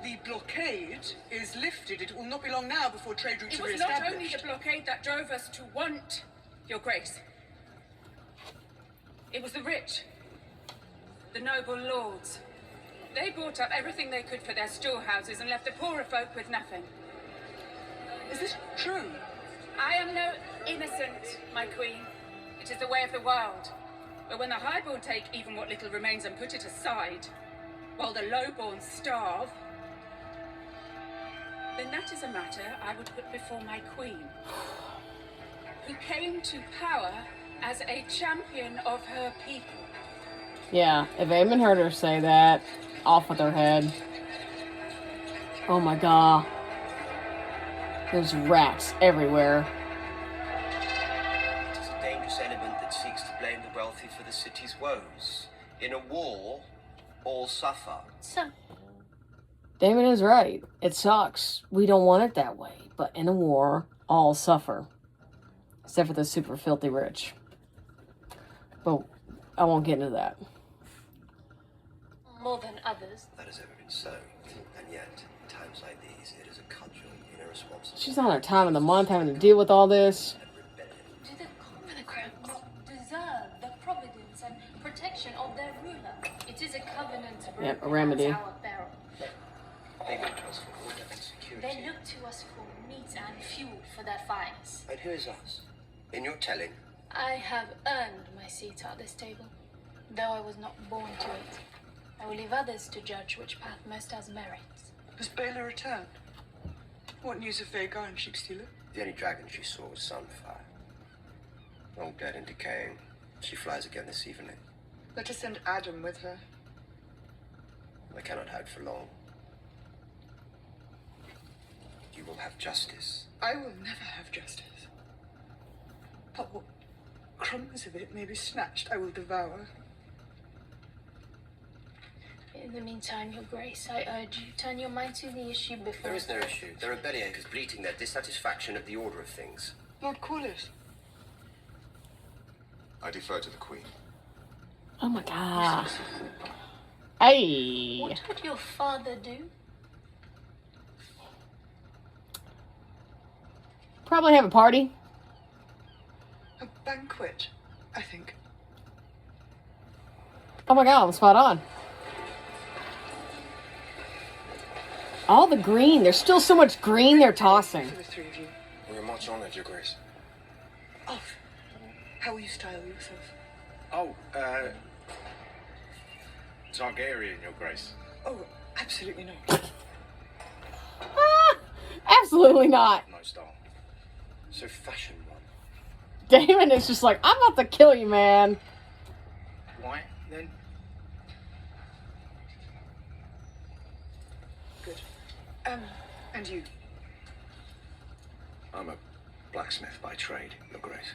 The blockade is lifted. It will not be long now before trade routes It are was re-established. not only the blockade that drove us to want Your Grace. It was the rich, the noble lords. They bought up everything they could for their storehouses and left the poorer folk with nothing. Is this true? I am no innocent, my queen. It is the way of the wild. But when the highborn take even what little remains and put it aside, while the lowborn starve, then that is a matter I would put before my queen, who came to power as a champion of her people. Yeah, if Aemon heard her say that, off with her head. Oh my god. There's rats everywhere. It is a dangerous element that seeks to blame the wealthy for the city's woes. In a war, all suffer. So, Damon is right. It sucks. We don't want it that way. But in a war, all suffer. Except for the super filthy rich. But I won't get into that. more than others. That has ever been so. And yet, in times like these, it is a cudgel and irresponsible. She's on her time of the month having to deal with all this. Do the common crowns deserve the providence and protection of their ruler? It is a covenant Yep, a broken remedy. as our peril. They look to us for order and security. They look to us for meat and fuel for their fires. And who is us? In your telling, I have earned my seat at this table, though I was not born to it. I will leave others to judge which path most has merits. Has Baylor returned? What news of Vhagar and Sheepstealer? the only dragon she saw was Sunfire. Long dead and decaying. She flies again this evening. Let us send Adam with her. I cannot hide for long. You will have justice. I will never have justice. But what crumbs of it may be snatched, I will devour. In the meantime, Your Grace, I urge you, turn your mind to the issue before... There is no issue. There are bellyachers bleating their dissatisfaction at the order of things. Lord Corliss. I defer to the Queen. Oh my god. Hey. What would your father do? Probably have a party. A banquet, I think. Oh my god, I'm spot on. All the green. There's still so much green they're tossing. For the three of you. We're much honored, Your Grace. Oh, how will you style yourself? Oh, Targaryen, Your Grace. Oh, absolutely not. Absolutely not. No style. So fashion one. Damon is just like, I'm about to kill you, man. Why, then? Good. And you? I'm a blacksmith by trade, Your Grace.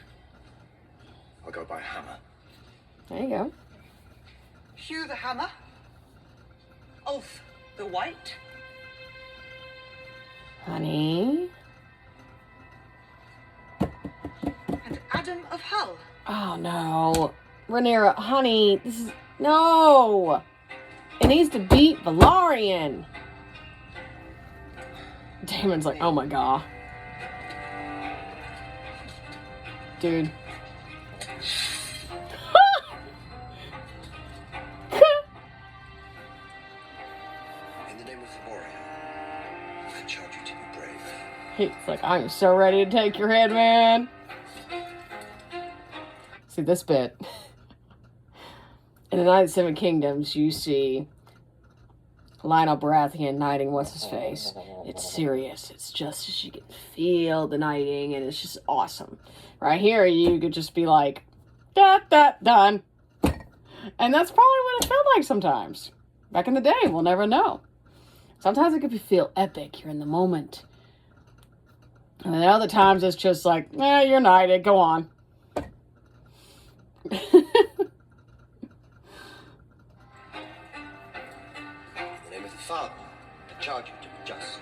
I'll go by hammer. There you go. Hugh the Hammer. Ulf the White. Honey. And Adam of Hull. Oh no. Rhaenyra, honey, this is... No! It needs to beat Valarian. Damon's like, oh my god. Dude. In the name of the warrior, I charge you to be brave. He's like, I'm so ready to take your head, man. See this bit. In the Night of the Seven Kingdoms, you see Lionel Baratheon knighting what's-his-face. It's serious. It's just as you can feel the knighting, and it's just awesome. Right here, you could just be like, done. And that's probably what it felt like sometimes. Back in the day, we'll never know. Sometimes it could feel epic. You're in the moment. And then other times, it's just like, you're knighted. Go on. In the name of the Father, I charge you to be just.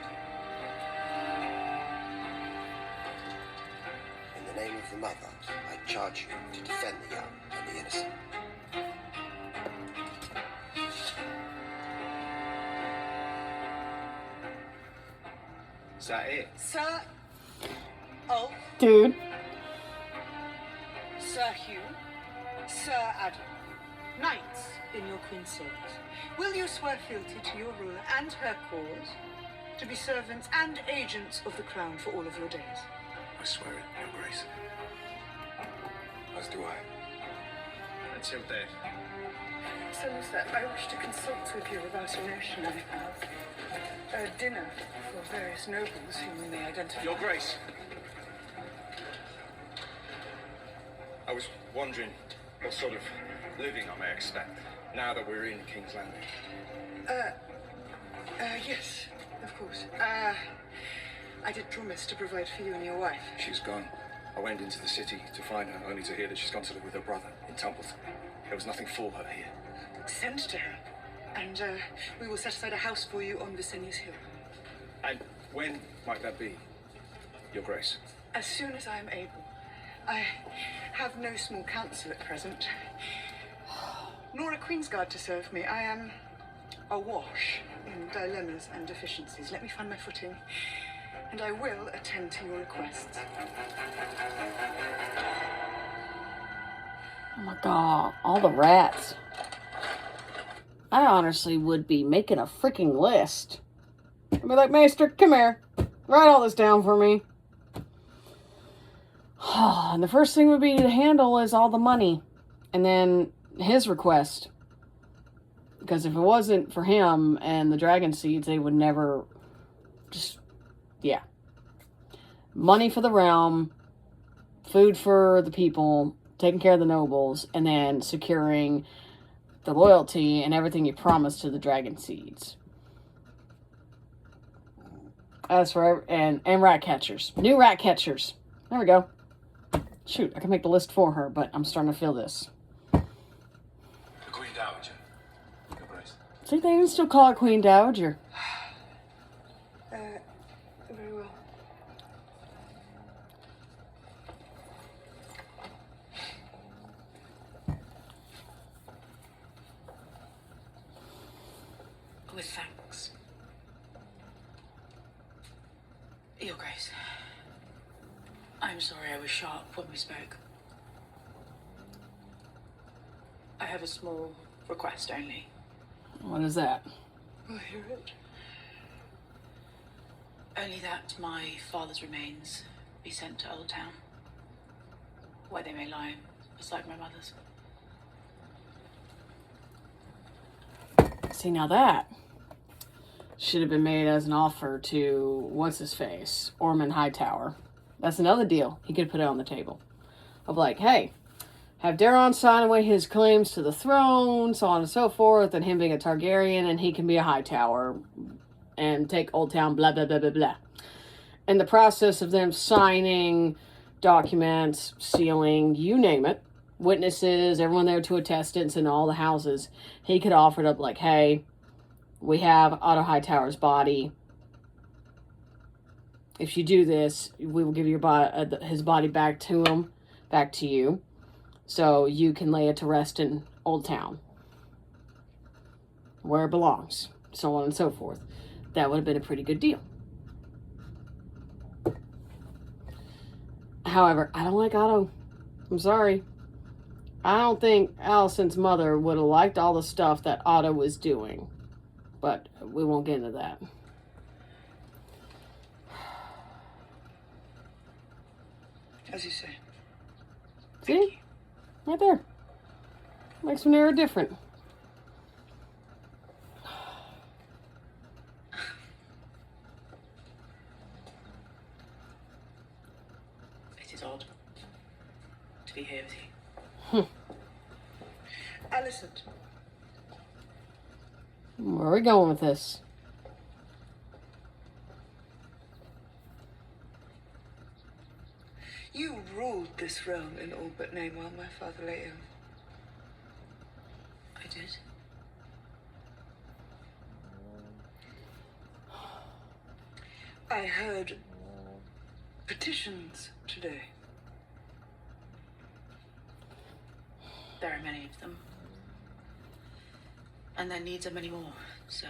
In the name of the Mother, I charge you to defend the young and the innocent. Is that it? Sir Ulf. Dude. Sir Hugh. Sir Adam. Knights in your queen's service. Will you swear fealty to your ruler and her cause, to be servants and agents of the crown for all of your days? I swear it, Your Grace. As do I. Until death. So, sir, I wish to consult with you about a notion I have. A dinner for various nobles whom we may identify. Your Grace. I was wondering what sort of living I may expect now that we're in King's Landing. Yes, of course. I did promise to provide for you and your wife. She's gone. I went into the city to find her, only to hear that she's gone to live with her brother in Templeton. There was nothing for her here. Send to her, and we will set aside a house for you on Visenius Hill. And when might that be, Your Grace? As soon as I am able. I have no small council at present, nor a Queen's Guard to serve me. I am awash in dilemmas and deficiencies. Let me find my footing, and I will attend to your requests. Oh my god, all the rats. I honestly would be making a freaking list. I'd be like, Maester, come here. Write all this down for me. And the first thing would be to handle is all the money. And then his request. Because if it wasn't for him and the dragon seeds, they would never just, yeah. Money for the realm, food for the people, taking care of the nobles, and then securing the loyalty and everything you promised to the dragon seeds. As for, and rat catchers. New rat catchers. There we go. Shoot, I can make the list for her, but I'm starting to feel this. The Queen Dowager. Your Grace. See, they even still call her Queen Dowager. Very well. With thanks. Your Grace. I'm sorry I was sharp when we spoke. I have a small request only. What is that? We'll hear it. Only that my father's remains be sent to Old Town, where they may lie beside my mother's. See, now that should have been made as an offer to, what's-his-face, Ormond Hightower. That's another deal he could put it on the table. Of like, hey, have Daeron sign away his claims to the throne, so on and so forth, and him being a Targaryen, and he can be a Hightower and take Old Town, blah, blah, blah, blah, blah. In the process of them signing documents, sealing, you name it, witnesses, everyone there to attest it, in all the houses, he could offer it up like, hey, we have Otto Hightower's body. If you do this, we will give his body back to him, back to you, so you can lay it to rest in Old Town, where it belongs, so on and so forth. That would have been a pretty good deal. However, I don't like Otto. I'm sorry. I don't think Alicent's mother would have liked all the stuff that Otto was doing. But we won't get into that. As you say. See? Right there. Makes Rhaenyra different. It is odd to be here with you. Alicent. Where are we going with this? You ruled this realm in all but name while my father lay ill. I did. I heard petitions today. There are many of them. And there needs are many more, so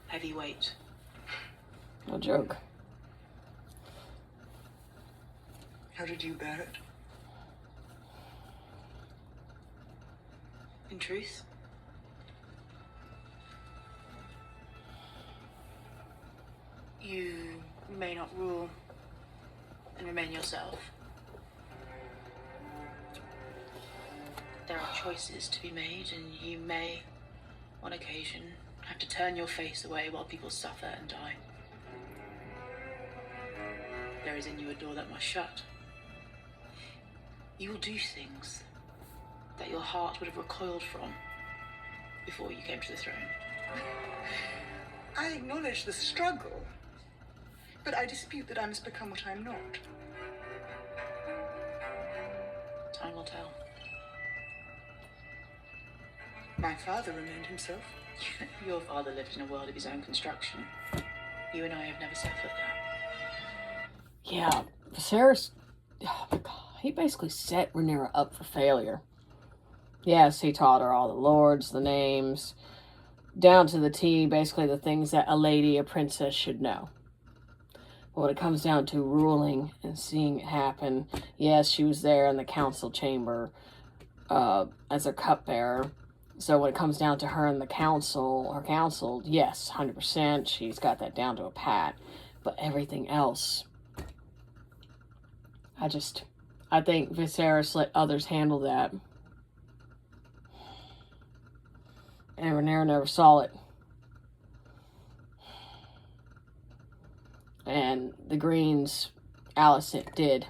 heavy weight. No joke. How did you bear it? In truth, you may not rule and remain yourself. There are choices to be made, and you may, on occasion, have to turn your face away while people suffer and die. There is in you a door that must shut. You will do things that your heart would have recoiled from before you came to the throne. I acknowledge the struggle, but I dispute that I must become what I'm not. Time will tell. My father remained himself. Your father lived in a world of his own construction. You and I have never set foot there. Yeah, Viserys, oh my god, he basically set Rhaenyra up for failure. Yes, he taught her all the lords, the names, down to the T, basically the things that a lady, a princess should know. But when it comes down to ruling and seeing it happen, yes, she was there in the council chamber as a cupbearer. So when it comes down to her and the council, her council, yes, 100%, she's got that down to a pat. But everything else, I think Viserys let others handle that. And Rhaenyra never saw it. And the Greens, Alicent did.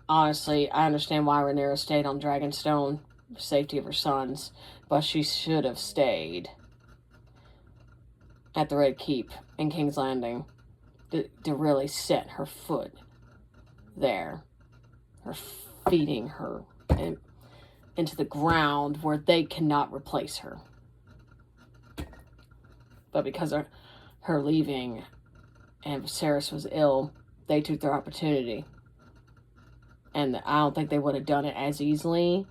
Honestly, I understand why Rhaenyra stayed on Dragonstone. Safety of her sons, but she should have stayed at the Red Keep in King's Landing to really set her foot there. They're feeding her into the ground where they cannot replace her. But because of her leaving and Viserys was ill, they took their opportunity. And I don't think they would have done it as easily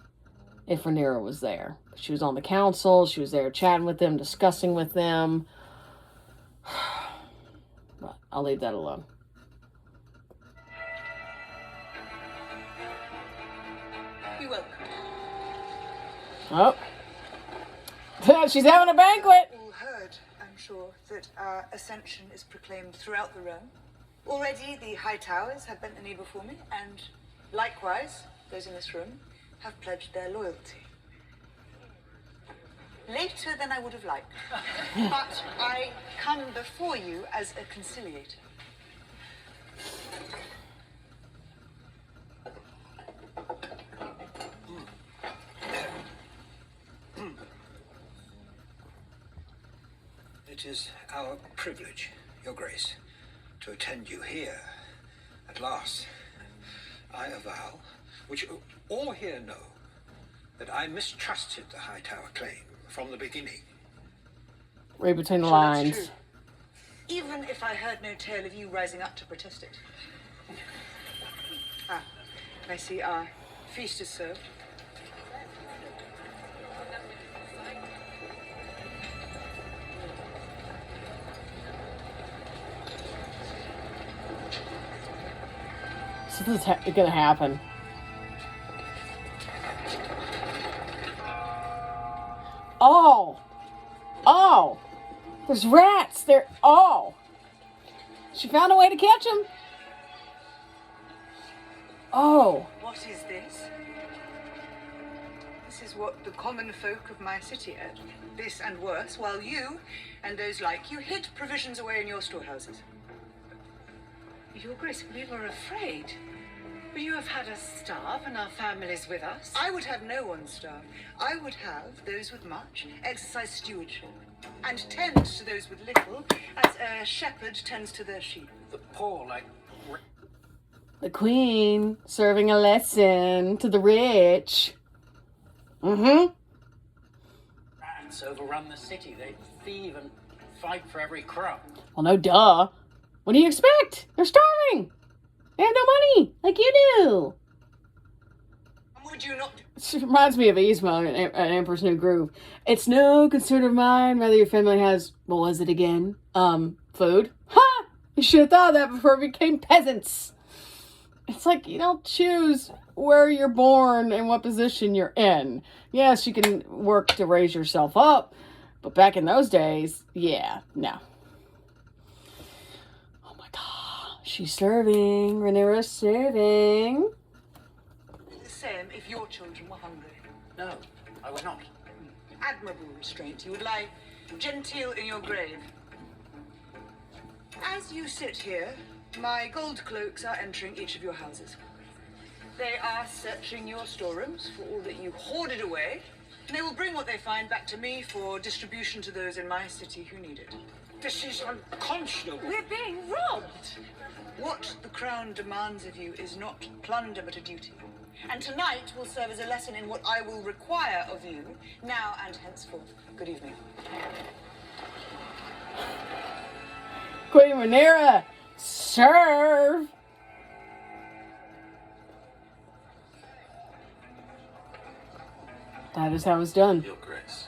if Rhaenyra was there. She was on the council. She was there chatting with them, discussing with them. But I'll leave that alone. You're welcome. Oh. She's having a banquet. All heard, I'm sure, that our ascension is proclaimed throughout the realm. Already the high towers have bent the knee before me, and likewise, those in this room have pledged their loyalty. Later than I would have liked. But I come before you as a conciliator. It is our privilege, Your Grace, to attend you here. At last, I avow, which all here know, that I mistrusted the High Tower claim from the beginning. Read between the Sure, that's lines. true. Even if I heard no tale of you rising up to protest it. Ah, I see our feast is served. Something's gonna happen. Oh! There's rats! She found a way to catch them! Oh! What is this? This is what the common folk of my city ate. This and worse, while you and those like you hid provisions away in your storehouses. Your Grace, we were afraid. Would you have had us starve and our families with us? I would have no one starve. I would have those with much exercise stewardship and tend to those with little as a shepherd tends to their sheep. The poor, like... The Queen serving a lesson to the rich. Mm-hmm. Rats overrun the city. They thieve and fight for every crumb. Well, no duh. What do you expect? They're starving. They have no money, like you do. Would you not? It reminds me of Yzma in Emperor's New Groove. It's no concern of mine whether your family has, what was it again? Food. Ha! You should have thought of that before we became peasants. It's like you don't choose where you're born and what position you're in. Yes, you can work to raise yourself up, but back in those days, yeah, no. Oh my God, she's serving. Rhaenyra's serving. The same if your children were hungry. No, I would not. Admirable restraint. You would lie genteel in your grave. As you sit here, my gold cloaks are entering each of your houses. They are searching your storerooms for all that you hoarded away, and they will bring what they find back to me for distribution to those in my city who need it. This is unconscionable. We're being robbed! What the crown demands of you is not plunder but a duty. And tonight will serve as a lesson in what I will require of you, now and henceforth. Good evening. Queen Rhaenyra, serve! That is how it's done. Your Grace.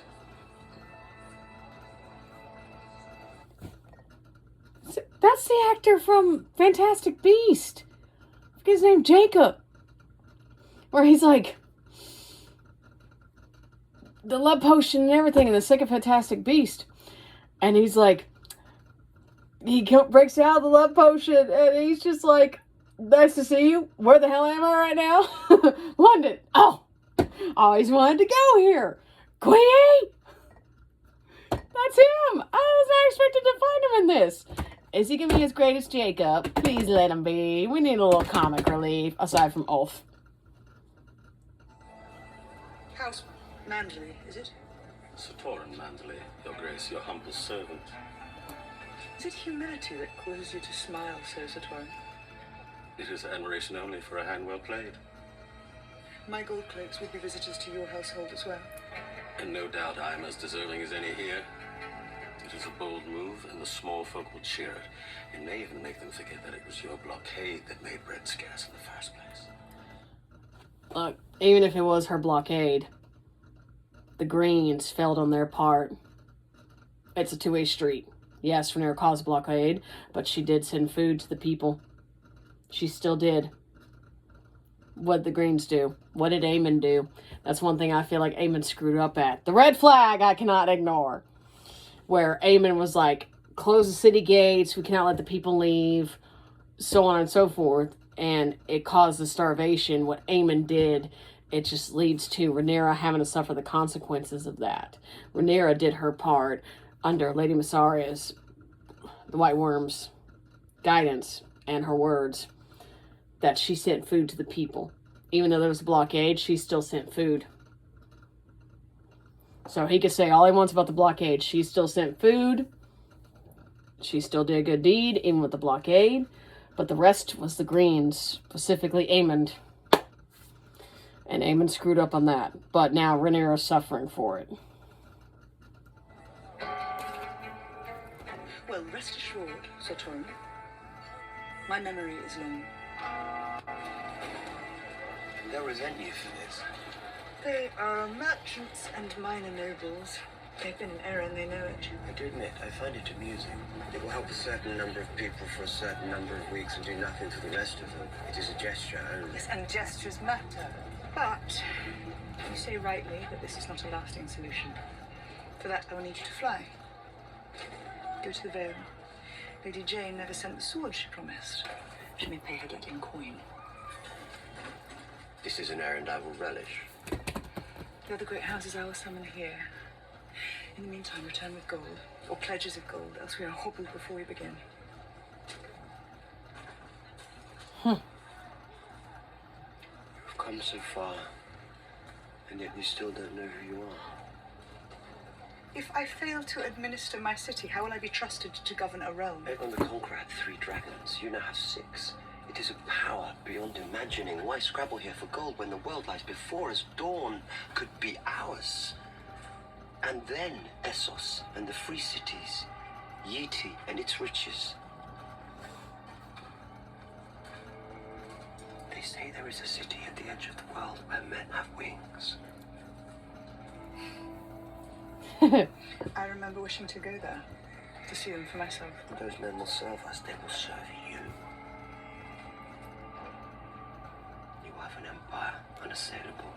That's the actor from Fantastic Beast. I forget his name, Jacob. Where he's like the love potion and everything in the second Fantastic Beast. And he's like, he breaks out the love potion and he's just like, nice to see you. Where the hell am I right now? London. Oh, always wanted to go here. Queenie! That's him. I was not expecting to find him in this. Is he going to be as great as Jacob? Please let him be. We need a little comic relief, aside from Ulf. House Manderley, is it? Sir Torren Manderley, Your Grace, your humble servant. Is it humility that causes you to smile so, Sir Torren? It is admiration only for a hand well played. My gold cloaks will be visitors to your household as well. And no doubt I am as deserving as any here. It is a bold move, and the small folk will cheer it. It may even make them forget that it was your blockade that made bread scarce in the first place. Look, even if it was her blockade, the Greens failed on their part. It's a two-way street. Yes, Rhaenyra caused blockade, but she did send food to the people. She still did. What did the Greens do? What did Aemon do? That's one thing I feel like Aemon screwed up at. The red flag I cannot ignore. Where Aemon was like, close the city gates, we cannot let the people leave, so on and so forth. And it caused the starvation. What Aemon did, it just leads to Rhaenyra having to suffer the consequences of that. Rhaenyra did her part under Lady Mysaria's, the White Worm's, guidance and her words, that she sent food to the people. Even though there was a blockade, she still sent food. So he could say all he wants about the blockade. She still sent food. She still did a good deed, even with the blockade. But the rest was the Greens, specifically Aemon. And Aemon screwed up on that. But now Rhaenyra's suffering for it. Well, rest assured, Sir Torrent, my memory is long. They'll resent you for this. They are merchants and minor nobles. They've been in error and they know it. I do admit, I find it amusing. It will help a certain number of people for a certain number of weeks and do nothing for the rest of them. It is a gesture only. Yes, and gestures matter. But you say rightly that this is not a lasting solution. For that, I will need you to fly. Go to the Vale. Lady Jane never sent the sword she promised. She may pay her debt in coin. This is an errand I will relish. The other great houses I will summon here. In the meantime, return with gold, or pledges of gold, else we are hobbled before we begin. We've come so far, and yet we still don't know who you are. If I fail to administer my city, how will I be trusted to govern a realm? Aegon the Conqueror had 3 dragons. You now have 6. It is a power beyond imagining. Why scrabble here for gold when the world lies before us? Dawn could be ours. And then Essos and the free cities, Yeti and its riches. They say there is a city at the edge of the world where men have wings. I remember wishing to go there, to see them for myself. Those men will serve us, they will serve you. You have an empire, unassailable.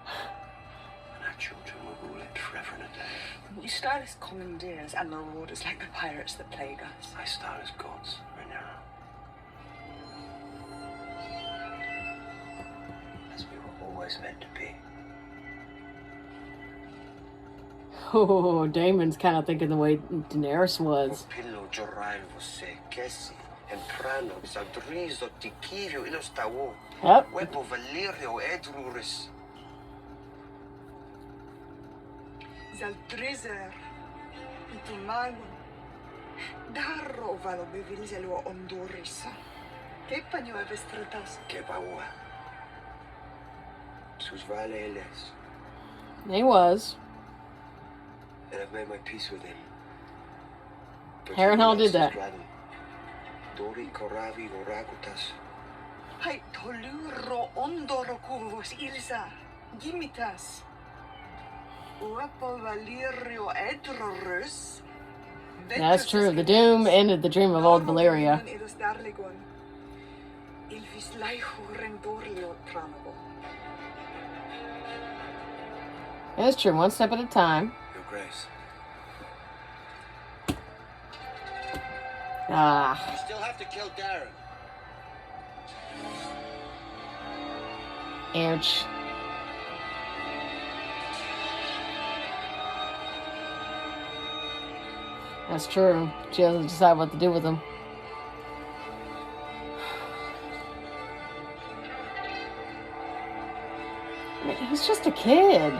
And our children will rule it forever and a day. You style us commandeers and marauders like the pirates that plague us. I style as gods, Rhaenyra. As we were always meant to be. Oh, Damon's kind of thinking the way Daenerys was. Pillow Jorail você, Kessi, Emprano, Saldrizo, Tikivio, Ilostawo, Yep. Wepo Valerio, Edruris. Zaldrizer, Itumago, Darro valo bevilzelo Ondorisa. Que panyo avestratas? Que baua. Sus valeles. He was. And I've made my peace with him. Harrenhal did that. Dori Koravi Voragutas. Hai toluro ondoro kuvos ilsa. Gimitas. Wepo Valerio Edrorus. That's true. The Doom ended the dream of old Valyria. Ilvis laihu rendorlio tramago. It's true. One step at a time. Your Grace. Ah. You still have to kill Darren. Ouch. That's true. She has to decide what to do with him. I mean, he's just a kid.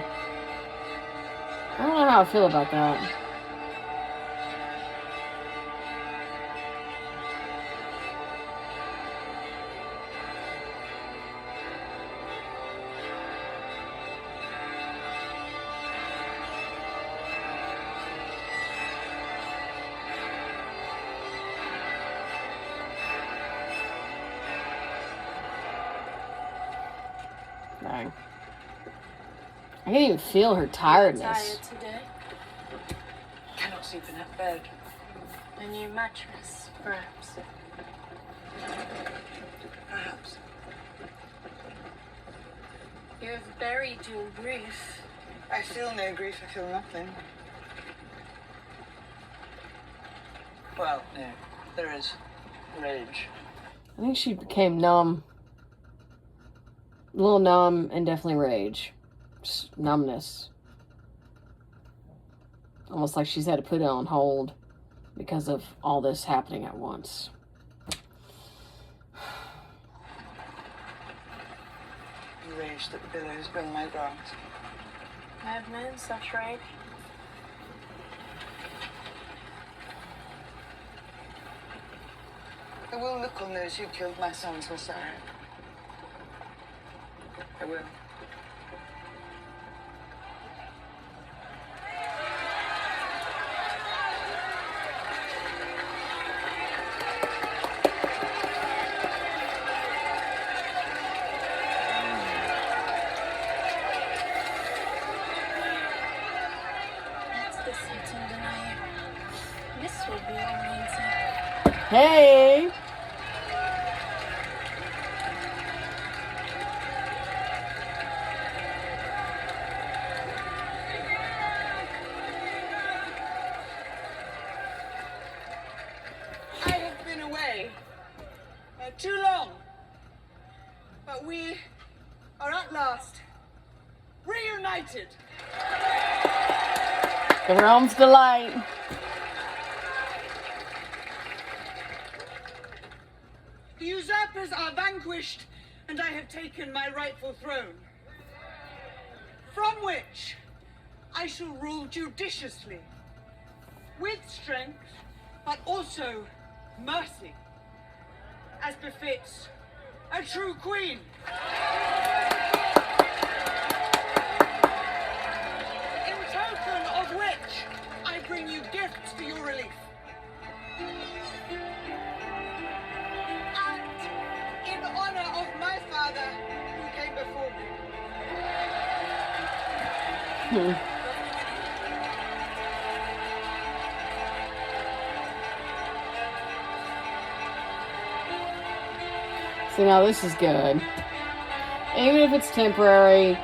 I don't know how I feel about that. Dang. I can't even feel her tiredness. Tired today? Cannot sleep in that bed. A new mattress, perhaps. Perhaps. You have buried your grief. I feel no grief, I feel nothing. Well, no, there is rage. I think she became numb. A little numb and definitely rage. Just numbness. Almost like she's had to put it on hold because of all this happening at once. Rage that the billows bring my grasp. I have known such rage. I will look on those who killed my sons, Messiah. I will. Let's listen to Rhaenyra. This will be amazing. Hey! I have been away too long, but we are at last reunited. The realm's delight. The usurpers are vanquished, and I have taken my rightful throne, from which I shall rule judiciously, with strength, but also mercy, as befits a true queen. In token of which, I bring you gifts for your relief. And in honor of my father, who came before me. See, now this is good. Even if it's temporary,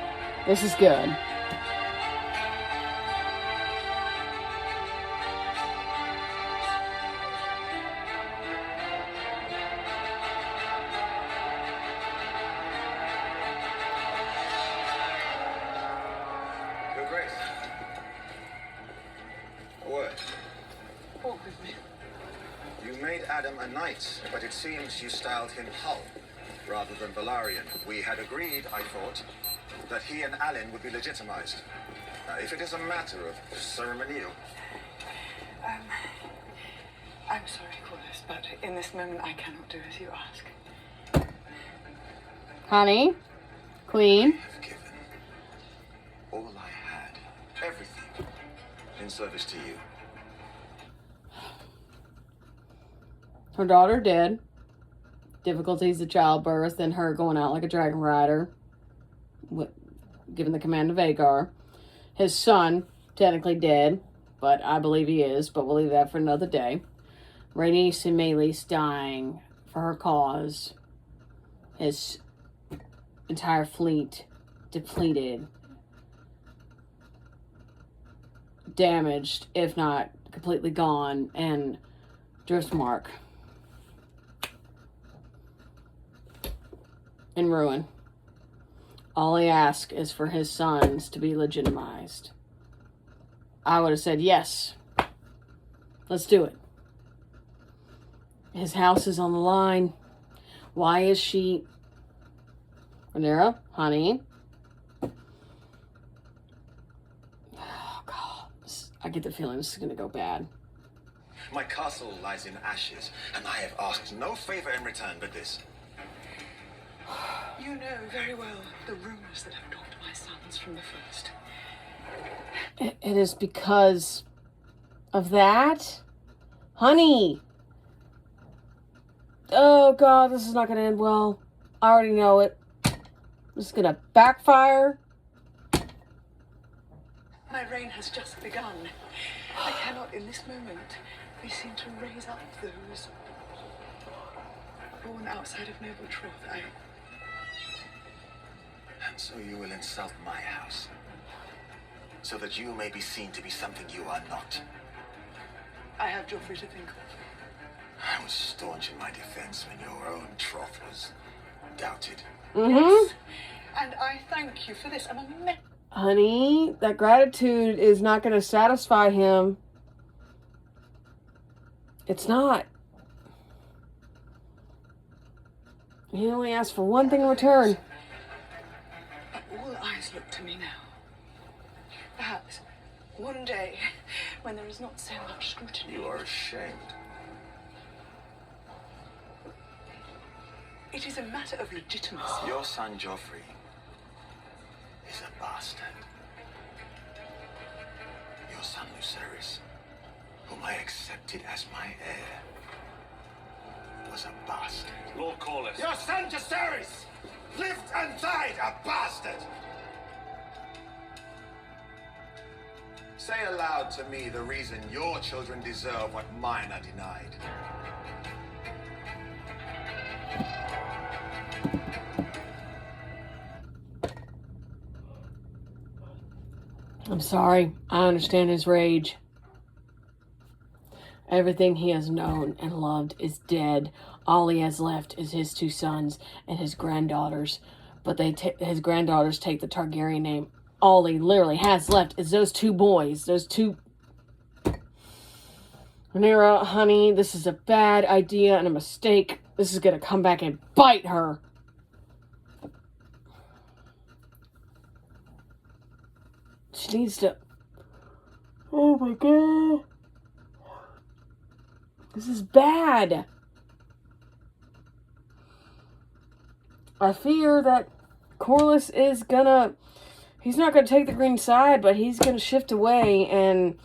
this is good. Your Grace. A word. Walk with me. You made Adam a knight, but it seems you styled him Hull rather than Valarian. We had agreed, I thought, that he and Alan would be legitimized. If it is a matter of ceremonial. I'm sorry, Corliss, but in this moment I cannot do as you ask. Honey? Queen? I've given all I had, everything, in service to you. Her daughter dead. Difficulties of childbirth and her going out like a dragon rider. Given the command of Aegar. His son, technically dead, but I believe he is, but we'll leave that for another day. Rhaenys and Meleys dying for her cause. His entire fleet depleted. Damaged, if not completely gone, and Driftmark in ruin. All he asks is for his sons to be legitimized. I would have said, yes, let's do it. His house is on the line. Why is she... Rhaenyra, honey. Oh, God. I get the feeling this is going to go bad. My castle lies in ashes, and I have asked no favor in return but this. You know very well the rumors that have dogged my sons from the first. It is because of that? Honey! Oh, God, this is not going to end well. I already know it. This is gonna backfire. My reign has just begun. I cannot, in this moment, be seen to raise up those born outside of noble troth. And so you will insult my house, so that you may be seen to be something you are not. I have Joffrey to think of. I was staunch in my defense when your own troth was doubted. Yes, and I thank you for this. Honey, that gratitude is not going to satisfy him. It's not. He only asked for one thing in return. But all eyes look to me now. Perhaps one day, when there is not so much scrutiny. You are ashamed. It is a matter of legitimacy. Your son Joffrey is a bastard. Your son Lucerys, whom I accepted as my heir, was a bastard. Lord Corlys. Your son Jacaerys lived and died a bastard. Say aloud to me the reason your children deserve what mine are denied. I'm sorry. I understand his rage. Everything he has known and loved is dead. All he has left is his 2 sons and his granddaughters. But his granddaughters take the Targaryen name. All he literally has left is those 2 boys. Those 2... Rhaenyra, honey, this is a bad idea and a mistake. This is going to come back and bite her. She needs to... Oh my god. This is bad. I fear that Corlys is gonna... He's not gonna take the green side, but he's gonna shift away and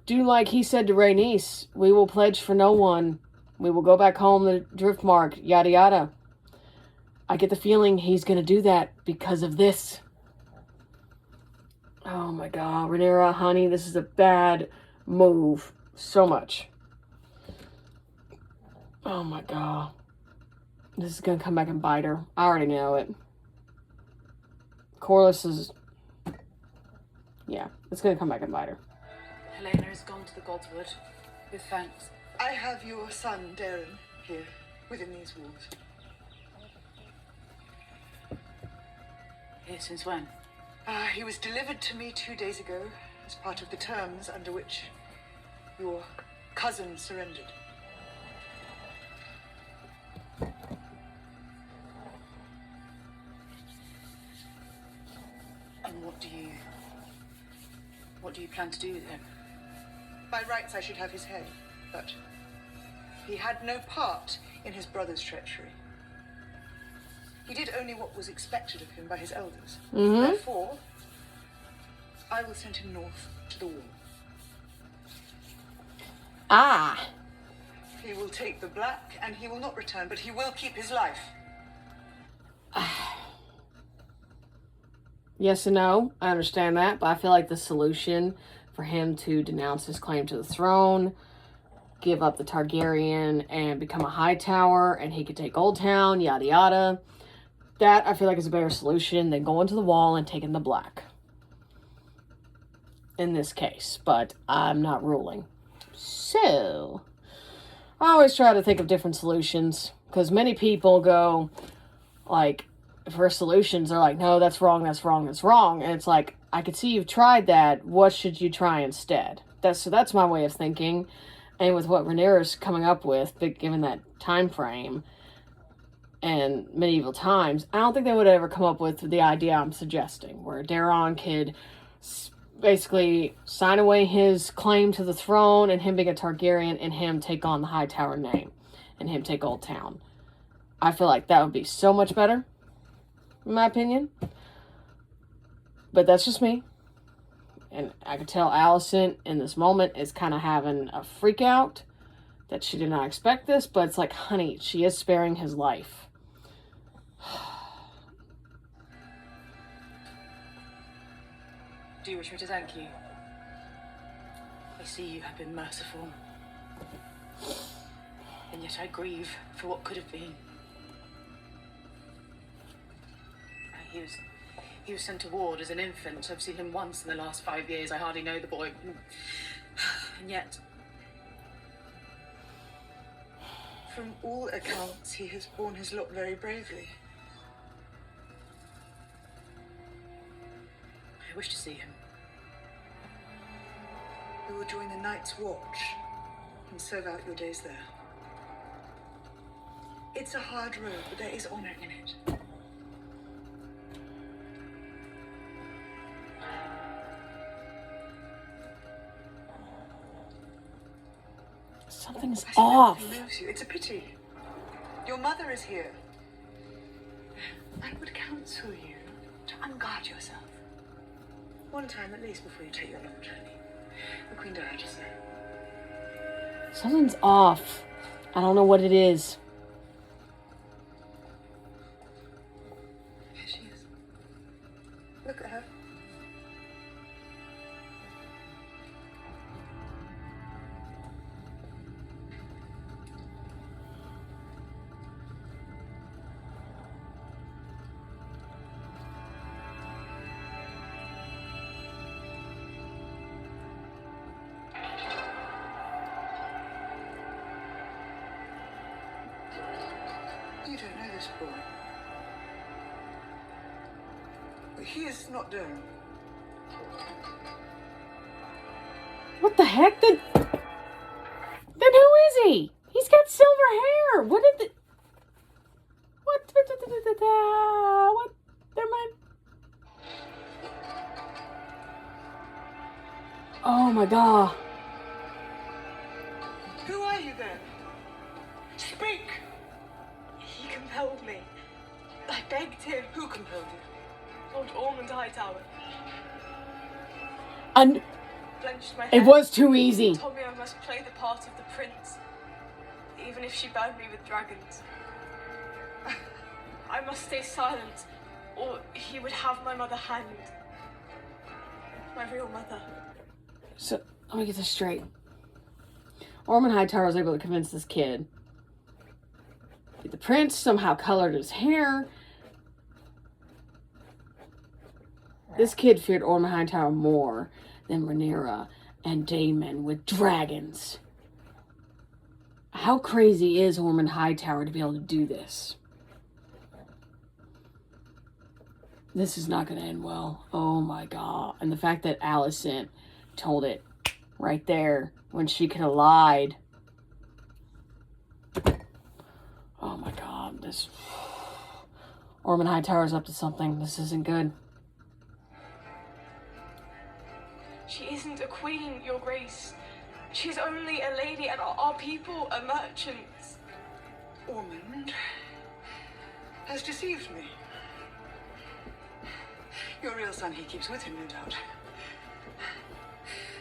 do like he said to Rhaenys. We will pledge for no one. We will go back home to Driftmark, yada yada. I get the feeling he's gonna do that because of this. Oh my god, Rhaenyra, honey, this is a bad move. So much. Oh my god. This is gonna come back and bite her. I already know it. Corlys is... Yeah, it's gonna come back and bite her. Helena has gone to the Godswood with thanks. I have your son, Darren, here, within these walls. Here since when? He was delivered to me 2 days ago as part of the terms under which your cousin surrendered. And what do you plan to do with him? By rights, I should have his head, but he had no part in his brother's treachery. He did only what was expected of him by his elders. Therefore, I will send him north to the wall. Ah! He will take the black, and he will not return, but he will keep his life. Yes and no. I understand that, but I feel like the solution for him to denounce his claim to the throne, give up the Targaryen, and become a Hightower, and he could take Old Town, yada yada. That, I feel like, is a better solution than going to the wall and taking the black. In this case, but I'm not ruling. So, I always try to think of different solutions, because many people go, like, for solutions, they're like, no, that's wrong, that's wrong, that's wrong. And it's like, I could see you've tried that. What should you try instead? That's my way of thinking. And with what Rhaenyra's coming up with, but given that time frame and medieval times, I don't think they would ever come up with the idea I'm suggesting, where Daeron could basically sign away his claim to the throne and him being a Targaryen and him take on the Hightower name and him take Old Town. I feel like that would be so much better, in my opinion. But that's just me. And I could tell Alicent in this moment is kind of having a freak out that she did not expect this, but it's like, honey, she is sparing his life. Do you wish me to thank you? I see you have been merciful. And yet I grieve for what could have been. He was sent to ward as an infant. I've seen him once in the last 5 years. I hardly know the boy. And yet, From all accounts, he has borne his lot very bravely. I wish to see him. You will join the Night's Watch and serve out your days there. It's a hard road, but there is honor in it. Something's I see off. nothing moves you. It's a pity. Your mother is here. I would counsel you to unguard yourself. One time at least before you take your long journey. The Queen died, you say. Something's off. I don't know what it is. Here she is. Look at her. You don't know this boy. He is not Durham. What the heck? Then who is he? He's got silver hair. What did the... What? What? There might... Oh my god. Who are you then? Speak! He compelled me. I begged him. Who compelled you? Lord Ormond Hightower. And Blenched my it hair. was too easy. Told me I must play the part of the prince, even if she burned me with dragons. I must stay silent, or he would have my mother hanged. My real mother. So, let me get this straight. Ormond Hightower was able to convince this kid. The prince somehow colored his hair. This kid feared Ormond Hightower more than Rhaenyra and Daemon with dragons. How crazy is Ormond Hightower to be able to do this? This is not going to end well. Oh my god. And the fact that Alicent told it right there when she could have lied. Oh my god. This... Ormond Hightower's up to something. This isn't good. She isn't a queen, your grace. She's only a lady, and our people are merchants. Ormond has deceived me. Your real son he keeps with him, no doubt.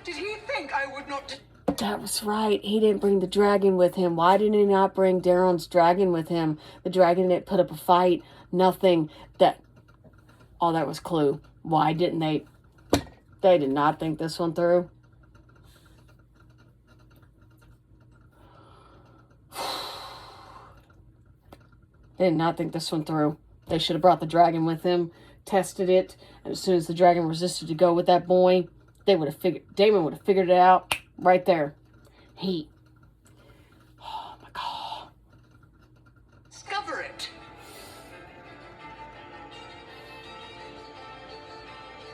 Did he think I would not... That was right. He didn't bring the dragon with him. Why didn't he not bring Daeron's dragon with him? The dragon that put up a fight. Nothing. That... Oh, that was clue. Why didn't they... They did not think this one through. They did not think this one through. They should have brought the dragon with him, tested it, and as soon as the dragon resisted to go with that boy, they would have figured... Daemon would have figured it out right there. He... Oh my god. Discover it.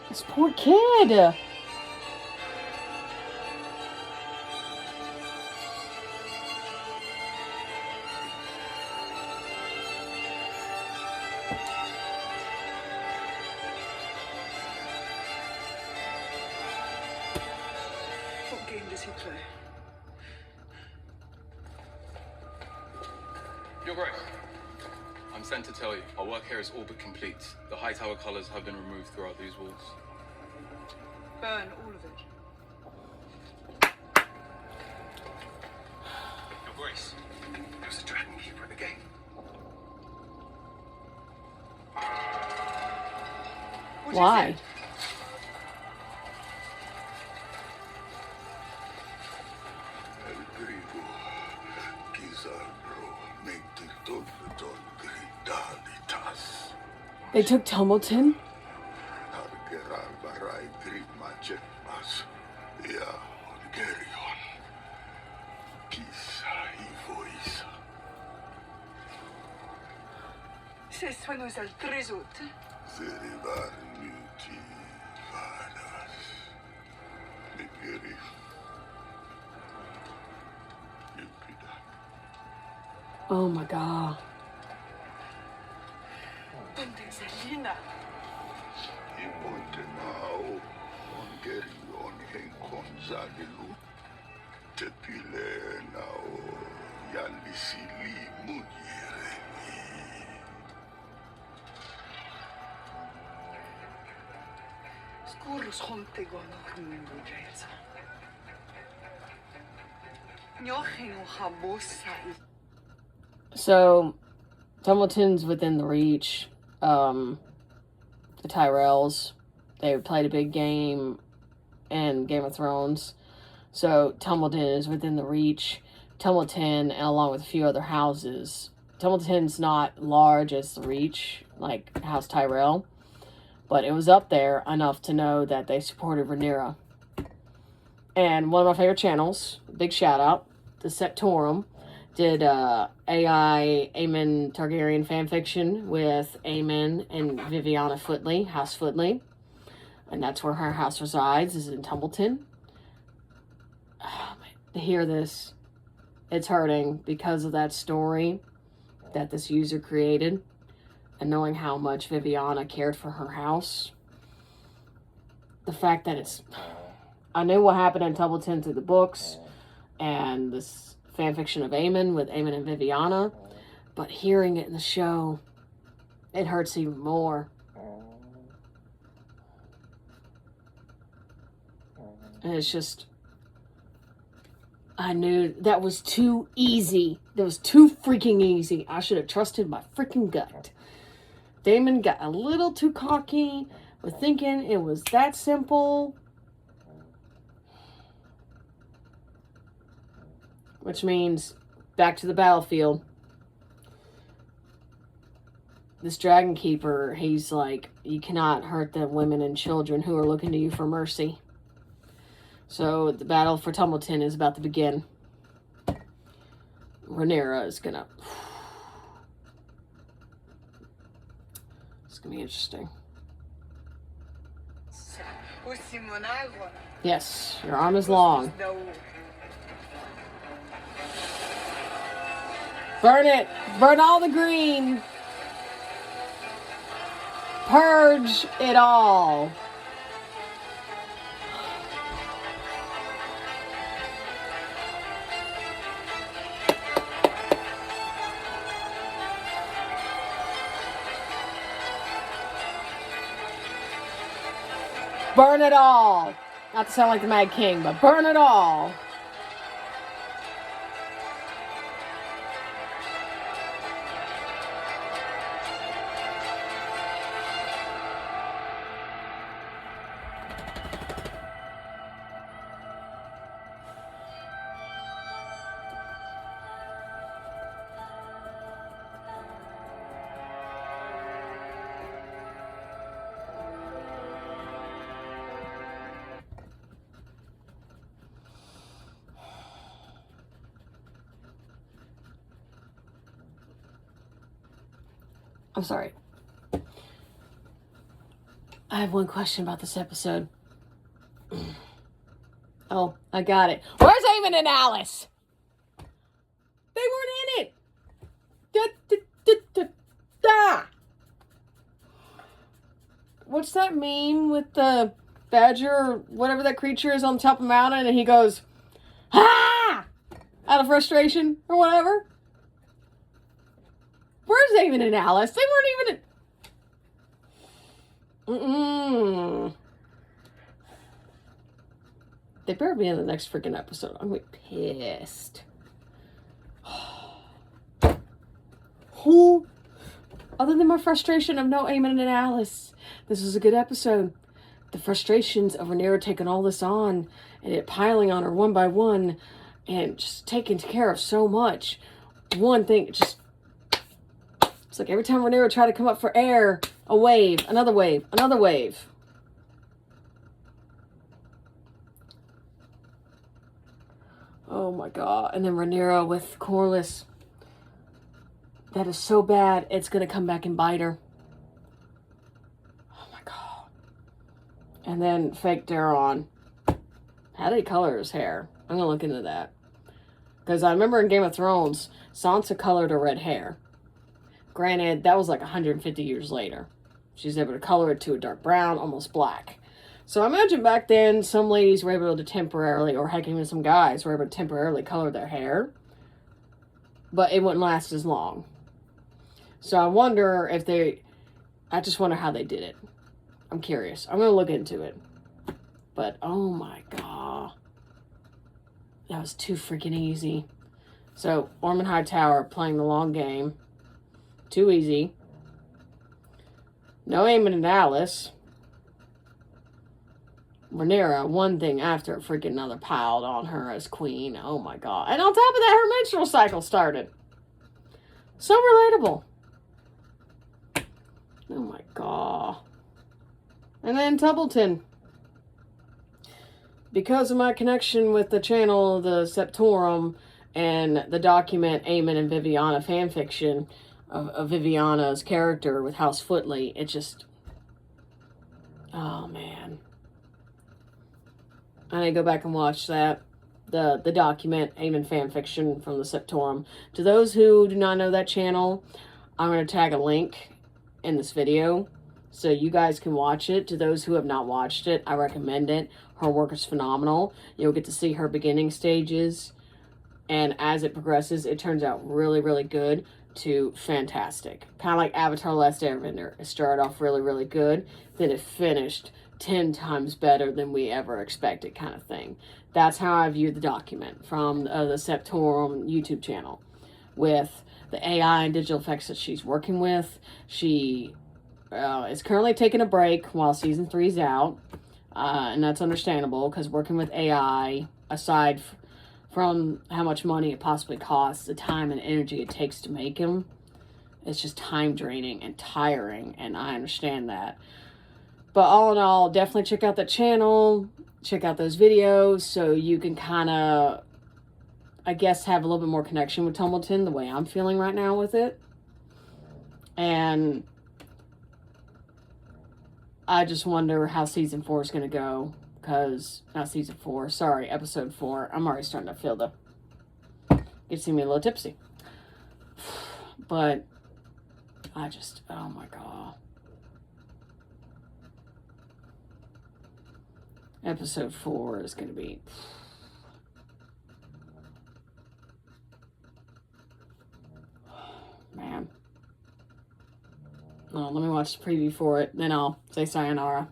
This poor kid. What game does he play? Your Grace, I'm sent to tell you, our work here is all but complete. The Hightower colours have been removed throughout these walls. Burn all of it. Your Grace, there's a dragon keeper at the gate. Why? They took Tumbleton? C'est soit nous al trezut. Oh my god. Donde Selina? Skurus honte gono hundo jaisa. Nyochino habosa. So, Tumbleton's within the reach. The Tyrells, they played a big game in Game of Thrones. So, Tumbleton is within the reach. Tumbleton, and along with a few other houses. Tumbleton's not large as the reach, like House Tyrell. But it was up there enough to know that they supported Rhaenyra. And one of my favorite channels, big shout out, the Sectorum, did AI Aemon Targaryen fanfiction with Aemon and Viviana Footley, House Footley. And that's where her house resides, is in Tumbleton. Oh, man, to hear this, it's hurting because of that story that this user created. And knowing how much Viviana cared for her house. The fact that it's... I knew what happened in Tumbleton through the books. And this fanfiction of Aemon with Aemon and Viviana. But hearing it in the show, it hurts even more. And it's just... I knew that was too easy. That was too freaking easy. I should have trusted my freaking gut. Daemon got a little too cocky with thinking it was that simple. Which means, back to the battlefield. This Dragon Keeper, he's like, you cannot hurt the women and children who are looking to you for mercy. So, the battle for Tumbleton is about to begin. Rhaenyra is gonna... It's gonna be interesting. Yes, your arm is long. Burn it! Burn all the green! Purge it all! Burn it all! Not to sound like the Mad King, but burn it all! I'm sorry. I have one question about this episode. Oh, I got it. Where's Aemon and Alice? They weren't in it. What's that meme with the badger or whatever that creature is on top of a mountain and he goes, "Ha!" out of frustration or whatever? Where's Aemon and Alice? They weren't even in... They better be in the next freaking episode. I'm gonna be pissed. Who, other than my frustration of no Aemon and Alice, this was a good episode. The frustrations of Rhaenyra taking all this on and it piling on her one by one and just taking care of so much. One thing, just It's like every time Rhaenyra tried to come up for air, a wave, another wave, another wave. Oh my god. And then Rhaenyra with Corlys. That is so bad, it's going to come back and bite her. Oh my god. And then fake Daeron. How did he color his hair? I'm going to look into that. Because I remember in Game of Thrones, Sansa colored her red hair. Granted, that was like 150 years later. She's able to color it to a dark brown, almost black. So I imagine back then, some ladies were able to temporarily, or heck, even some guys were able to temporarily color their hair. But it wouldn't last as long. So I wonder if I just wonder how they did it. I'm curious. I'm going to look into it. But, oh my god. That was too freaking easy. So, Ormond Hightower playing the long game. Too easy. No Aemon and Alice. Rhaenyra, one thing after freaking another piled on her as queen. Oh my god. And on top of that, her menstrual cycle started. So relatable. Oh my god. And then Tubbleton. Because of my connection with the channel, the Septorum, and the document Aemon and Viviana fanfiction of Viviana's character with House Footley, it just... Oh, man. I need to go back and watch that. The document, Aemon fanfiction from the Septorum. To those who do not know that channel, I'm going to tag a link in this video so you guys can watch it. To those who have not watched it, I recommend it. Her work is phenomenal. You'll get to see her beginning stages, and as it progresses, it turns out really, really good to fantastic. Kind of like Avatar: Last Airbender. It started off really, really good, then it finished 10 times better than we ever expected, kind of thing. That's how I view the document from the Septorum YouTube channel. With the AI and digital effects that she's working with, she is currently taking a break while season 3 is out. And that's understandable, because working with AI, aside from how much money it possibly costs, the time and energy it takes to make them, it's just time draining and tiring, and I understand that. But all in all, definitely check out the channel, check out those videos, so you can kind of, I guess, have a little bit more connection with Tumbleton, the way I'm feeling right now with it. And I just wonder how season 4 is going to go. Because, not season 4, sorry, episode 4. I'm already starting to feel you see me a little tipsy. But, I just, oh my god. Episode 4 is going to be... Man. Oh, let me watch the preview for it, then I'll say sayonara.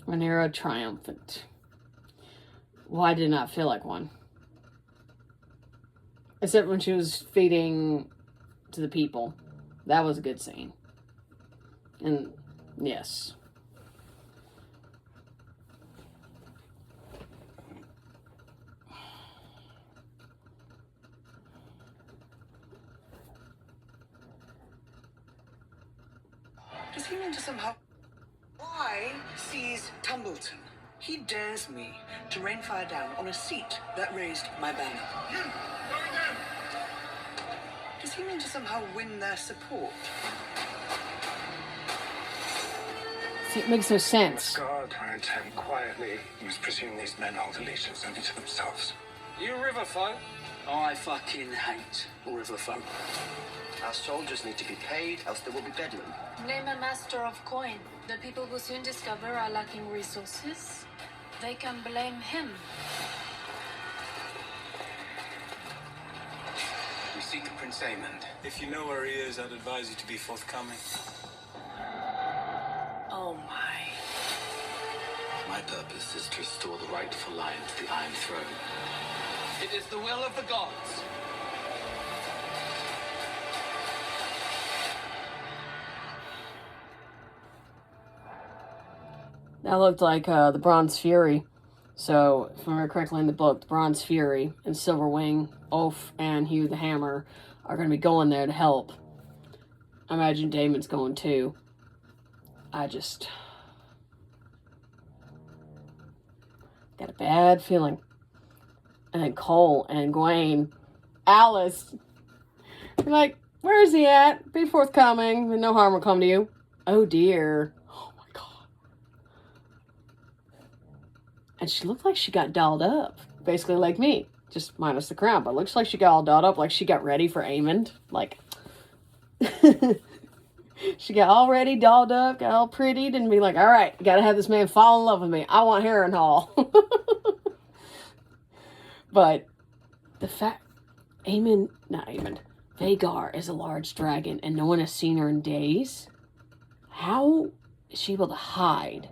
Rhaenyra triumphant. Why did not feel like one? Except when she was feeding to the people. That was a good scene. And, yes. Does he mean to somehow... Why seize Tumbleton? He dares me to rain fire down on a seat that raised my banner. Does he mean to somehow win their support? See, it makes no sense. Guard our intent quietly. You must presume these men hold allegiance only to themselves. You river folk? I fucking hate river folk. Our soldiers need to be paid, else there will be bedlam. Blame a master of coin. The people will soon discover are lacking resources. They can blame him. We seek Prince Aemon. If you know where he is, I'd advise you to be forthcoming. Oh my. My purpose is to restore the rightful line to the Iron Throne. It is the will of the gods. That looked like the Bronze Fury. So, if I remember correctly in the book, the Bronze Fury and Silverwing, Ulf, and Hugh the Hammer are going to be going there to help. I imagine Daemon's going too. I just got a bad feeling. And then Cole and Gwaine, Alice, like, where is he at? Be forthcoming. No harm will come to you. Oh dear. Oh my God. And she looked like she got dolled up. Basically like me. Just minus the crown. But looks like she got all dolled up. Like she got ready for Aemond. Like, she got all ready, dolled up, got all prettied, and be like, all right, gotta have this man fall in love with me. I want Harrenhal. But the fact, Vhagar is a large dragon, and no one has seen her in days. How is she able to hide?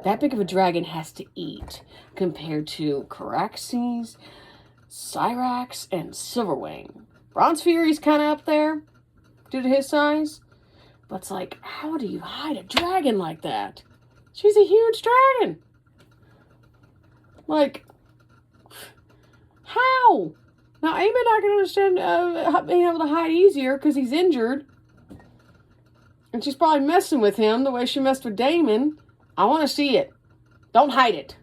That big of a dragon has to eat, compared to Caraxes, Syrax, and Silverwing. Bronze Fury's kind of up there, due to his size. But it's like, how do you hide a dragon like that? She's a huge dragon. Like, how? Now, Aemond, I can understand being able to hide easier because he's injured. And she's probably messing with him the way she messed with Daemon. I want to see it. Don't hide it.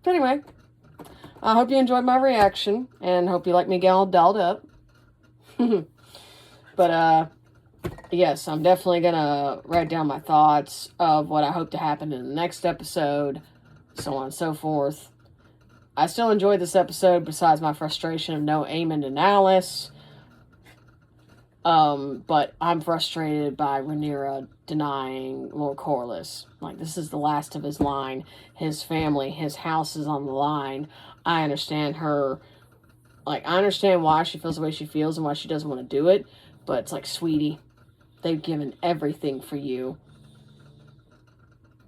But anyway, I hope you enjoyed my reaction and hope you like me get all dolled up. But, yes, I'm definitely going to write down my thoughts of what I hope to happen in the next episode, so on and so forth. I still enjoyed this episode besides my frustration of no Aemond and Alice. But I'm frustrated by Rhaenyra denying Lord Corlys. Like, this is the last of his line. His family, his house is on the line. I understand her. Like, I understand why she feels the way she feels and why she doesn't want to do it. But it's like, sweetie, they've given everything for you.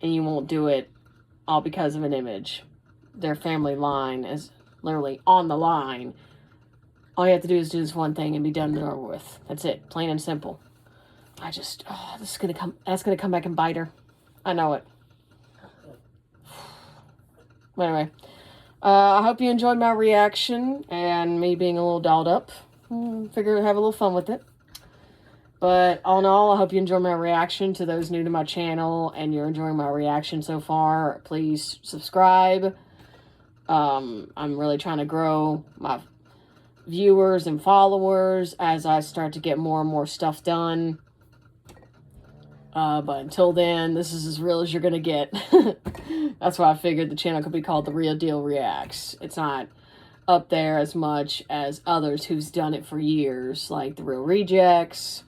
And you won't do it all because of an image. Their family line is literally on the line. All you have to do is do this one thing and be done and over with. That's it. Plain and simple. That's gonna come back and bite her. I know it. But anyway, I hope you enjoyed my reaction and me being a little dolled up. Figure I'd have a little fun with it. But all in all, I hope you enjoy my reaction. To those new to my channel and you're enjoying my reaction so far, please subscribe. I'm really trying to grow my viewers and followers as I start to get more and more stuff done. But until then, this is as real as you're going to get. That's why I figured the channel could be called The Real Deal Reacts. It's not up there as much as others who's done it for years, like The Real Rejects.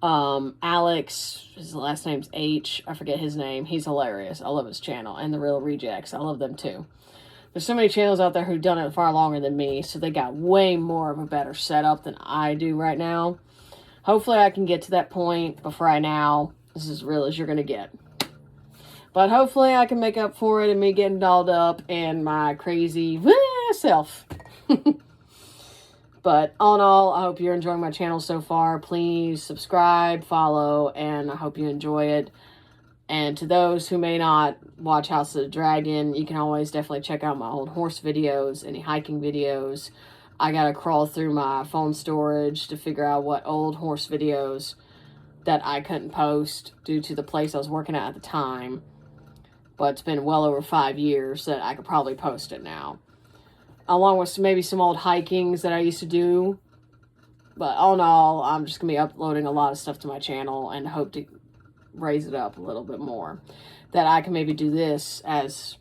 Alex, his last name's H. I forget his name. He's hilarious. I love his channel. And The Real Rejects. I love them too. There's so many channels out there who've done it far longer than me, so they got way more of a better setup than I do right now. Hopefully I can get to that point, but for right now, this is as real as you're going to get. But hopefully I can make up for it and me getting dolled up and my crazy self. But all in all, I hope you're enjoying my channel so far. Please subscribe, follow, and I hope you enjoy it. And to those who may not watch House of the Dragon, you can always definitely check out my old horse videos, any hiking videos. I gotta crawl through my phone storage to figure out what old horse videos that I couldn't post due to the place I was working at the time. But it's been well over 5 years that I could probably post it now. Along with maybe some old hikings that I used to do. But all in all, I'm just gonna be uploading a lot of stuff to my channel and hope to raise it up a little bit more, that I can maybe do this as,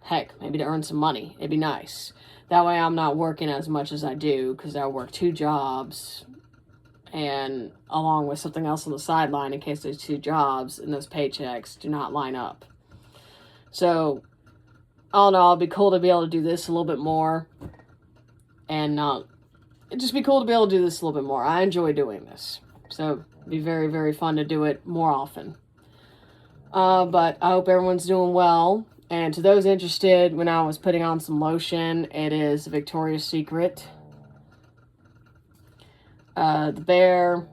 heck, maybe to earn some money. It'd be nice. That way I'm not working as much as I do, because I work 2 jobs and along with something else on the sideline in case those 2 jobs and those paychecks do not line up. So all in all, it'd be cool to be able to do this a little bit more, and it'd just be cool to be able to do this a little bit more. I enjoy doing this, so it'd be very, very fun to do it more often. But I hope everyone's doing well. And to those interested, when I was putting on some lotion, it is Victoria's Secret. The bear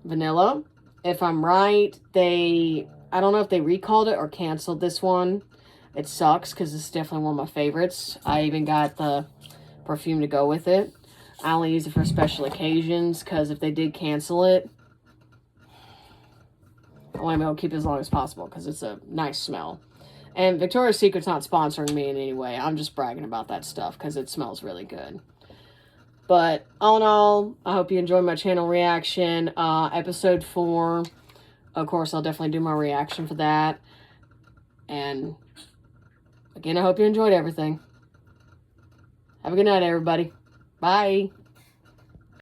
vanilla. If I'm right, I don't know if they recalled it or canceled this one. It sucks because it's definitely one of my favorites. I even got the perfume to go with it. I only use it for special occasions because if they did cancel it, I want to be able to keep it as long as possible because it's a nice smell. And Victoria's Secret's not sponsoring me in any way. I'm just bragging about that stuff because it smells really good. But all in all, I hope you enjoyed my channel reaction. Episode 4, of course, I'll definitely do my reaction for that. And again, I hope you enjoyed everything. Have a good night, everybody. Bye.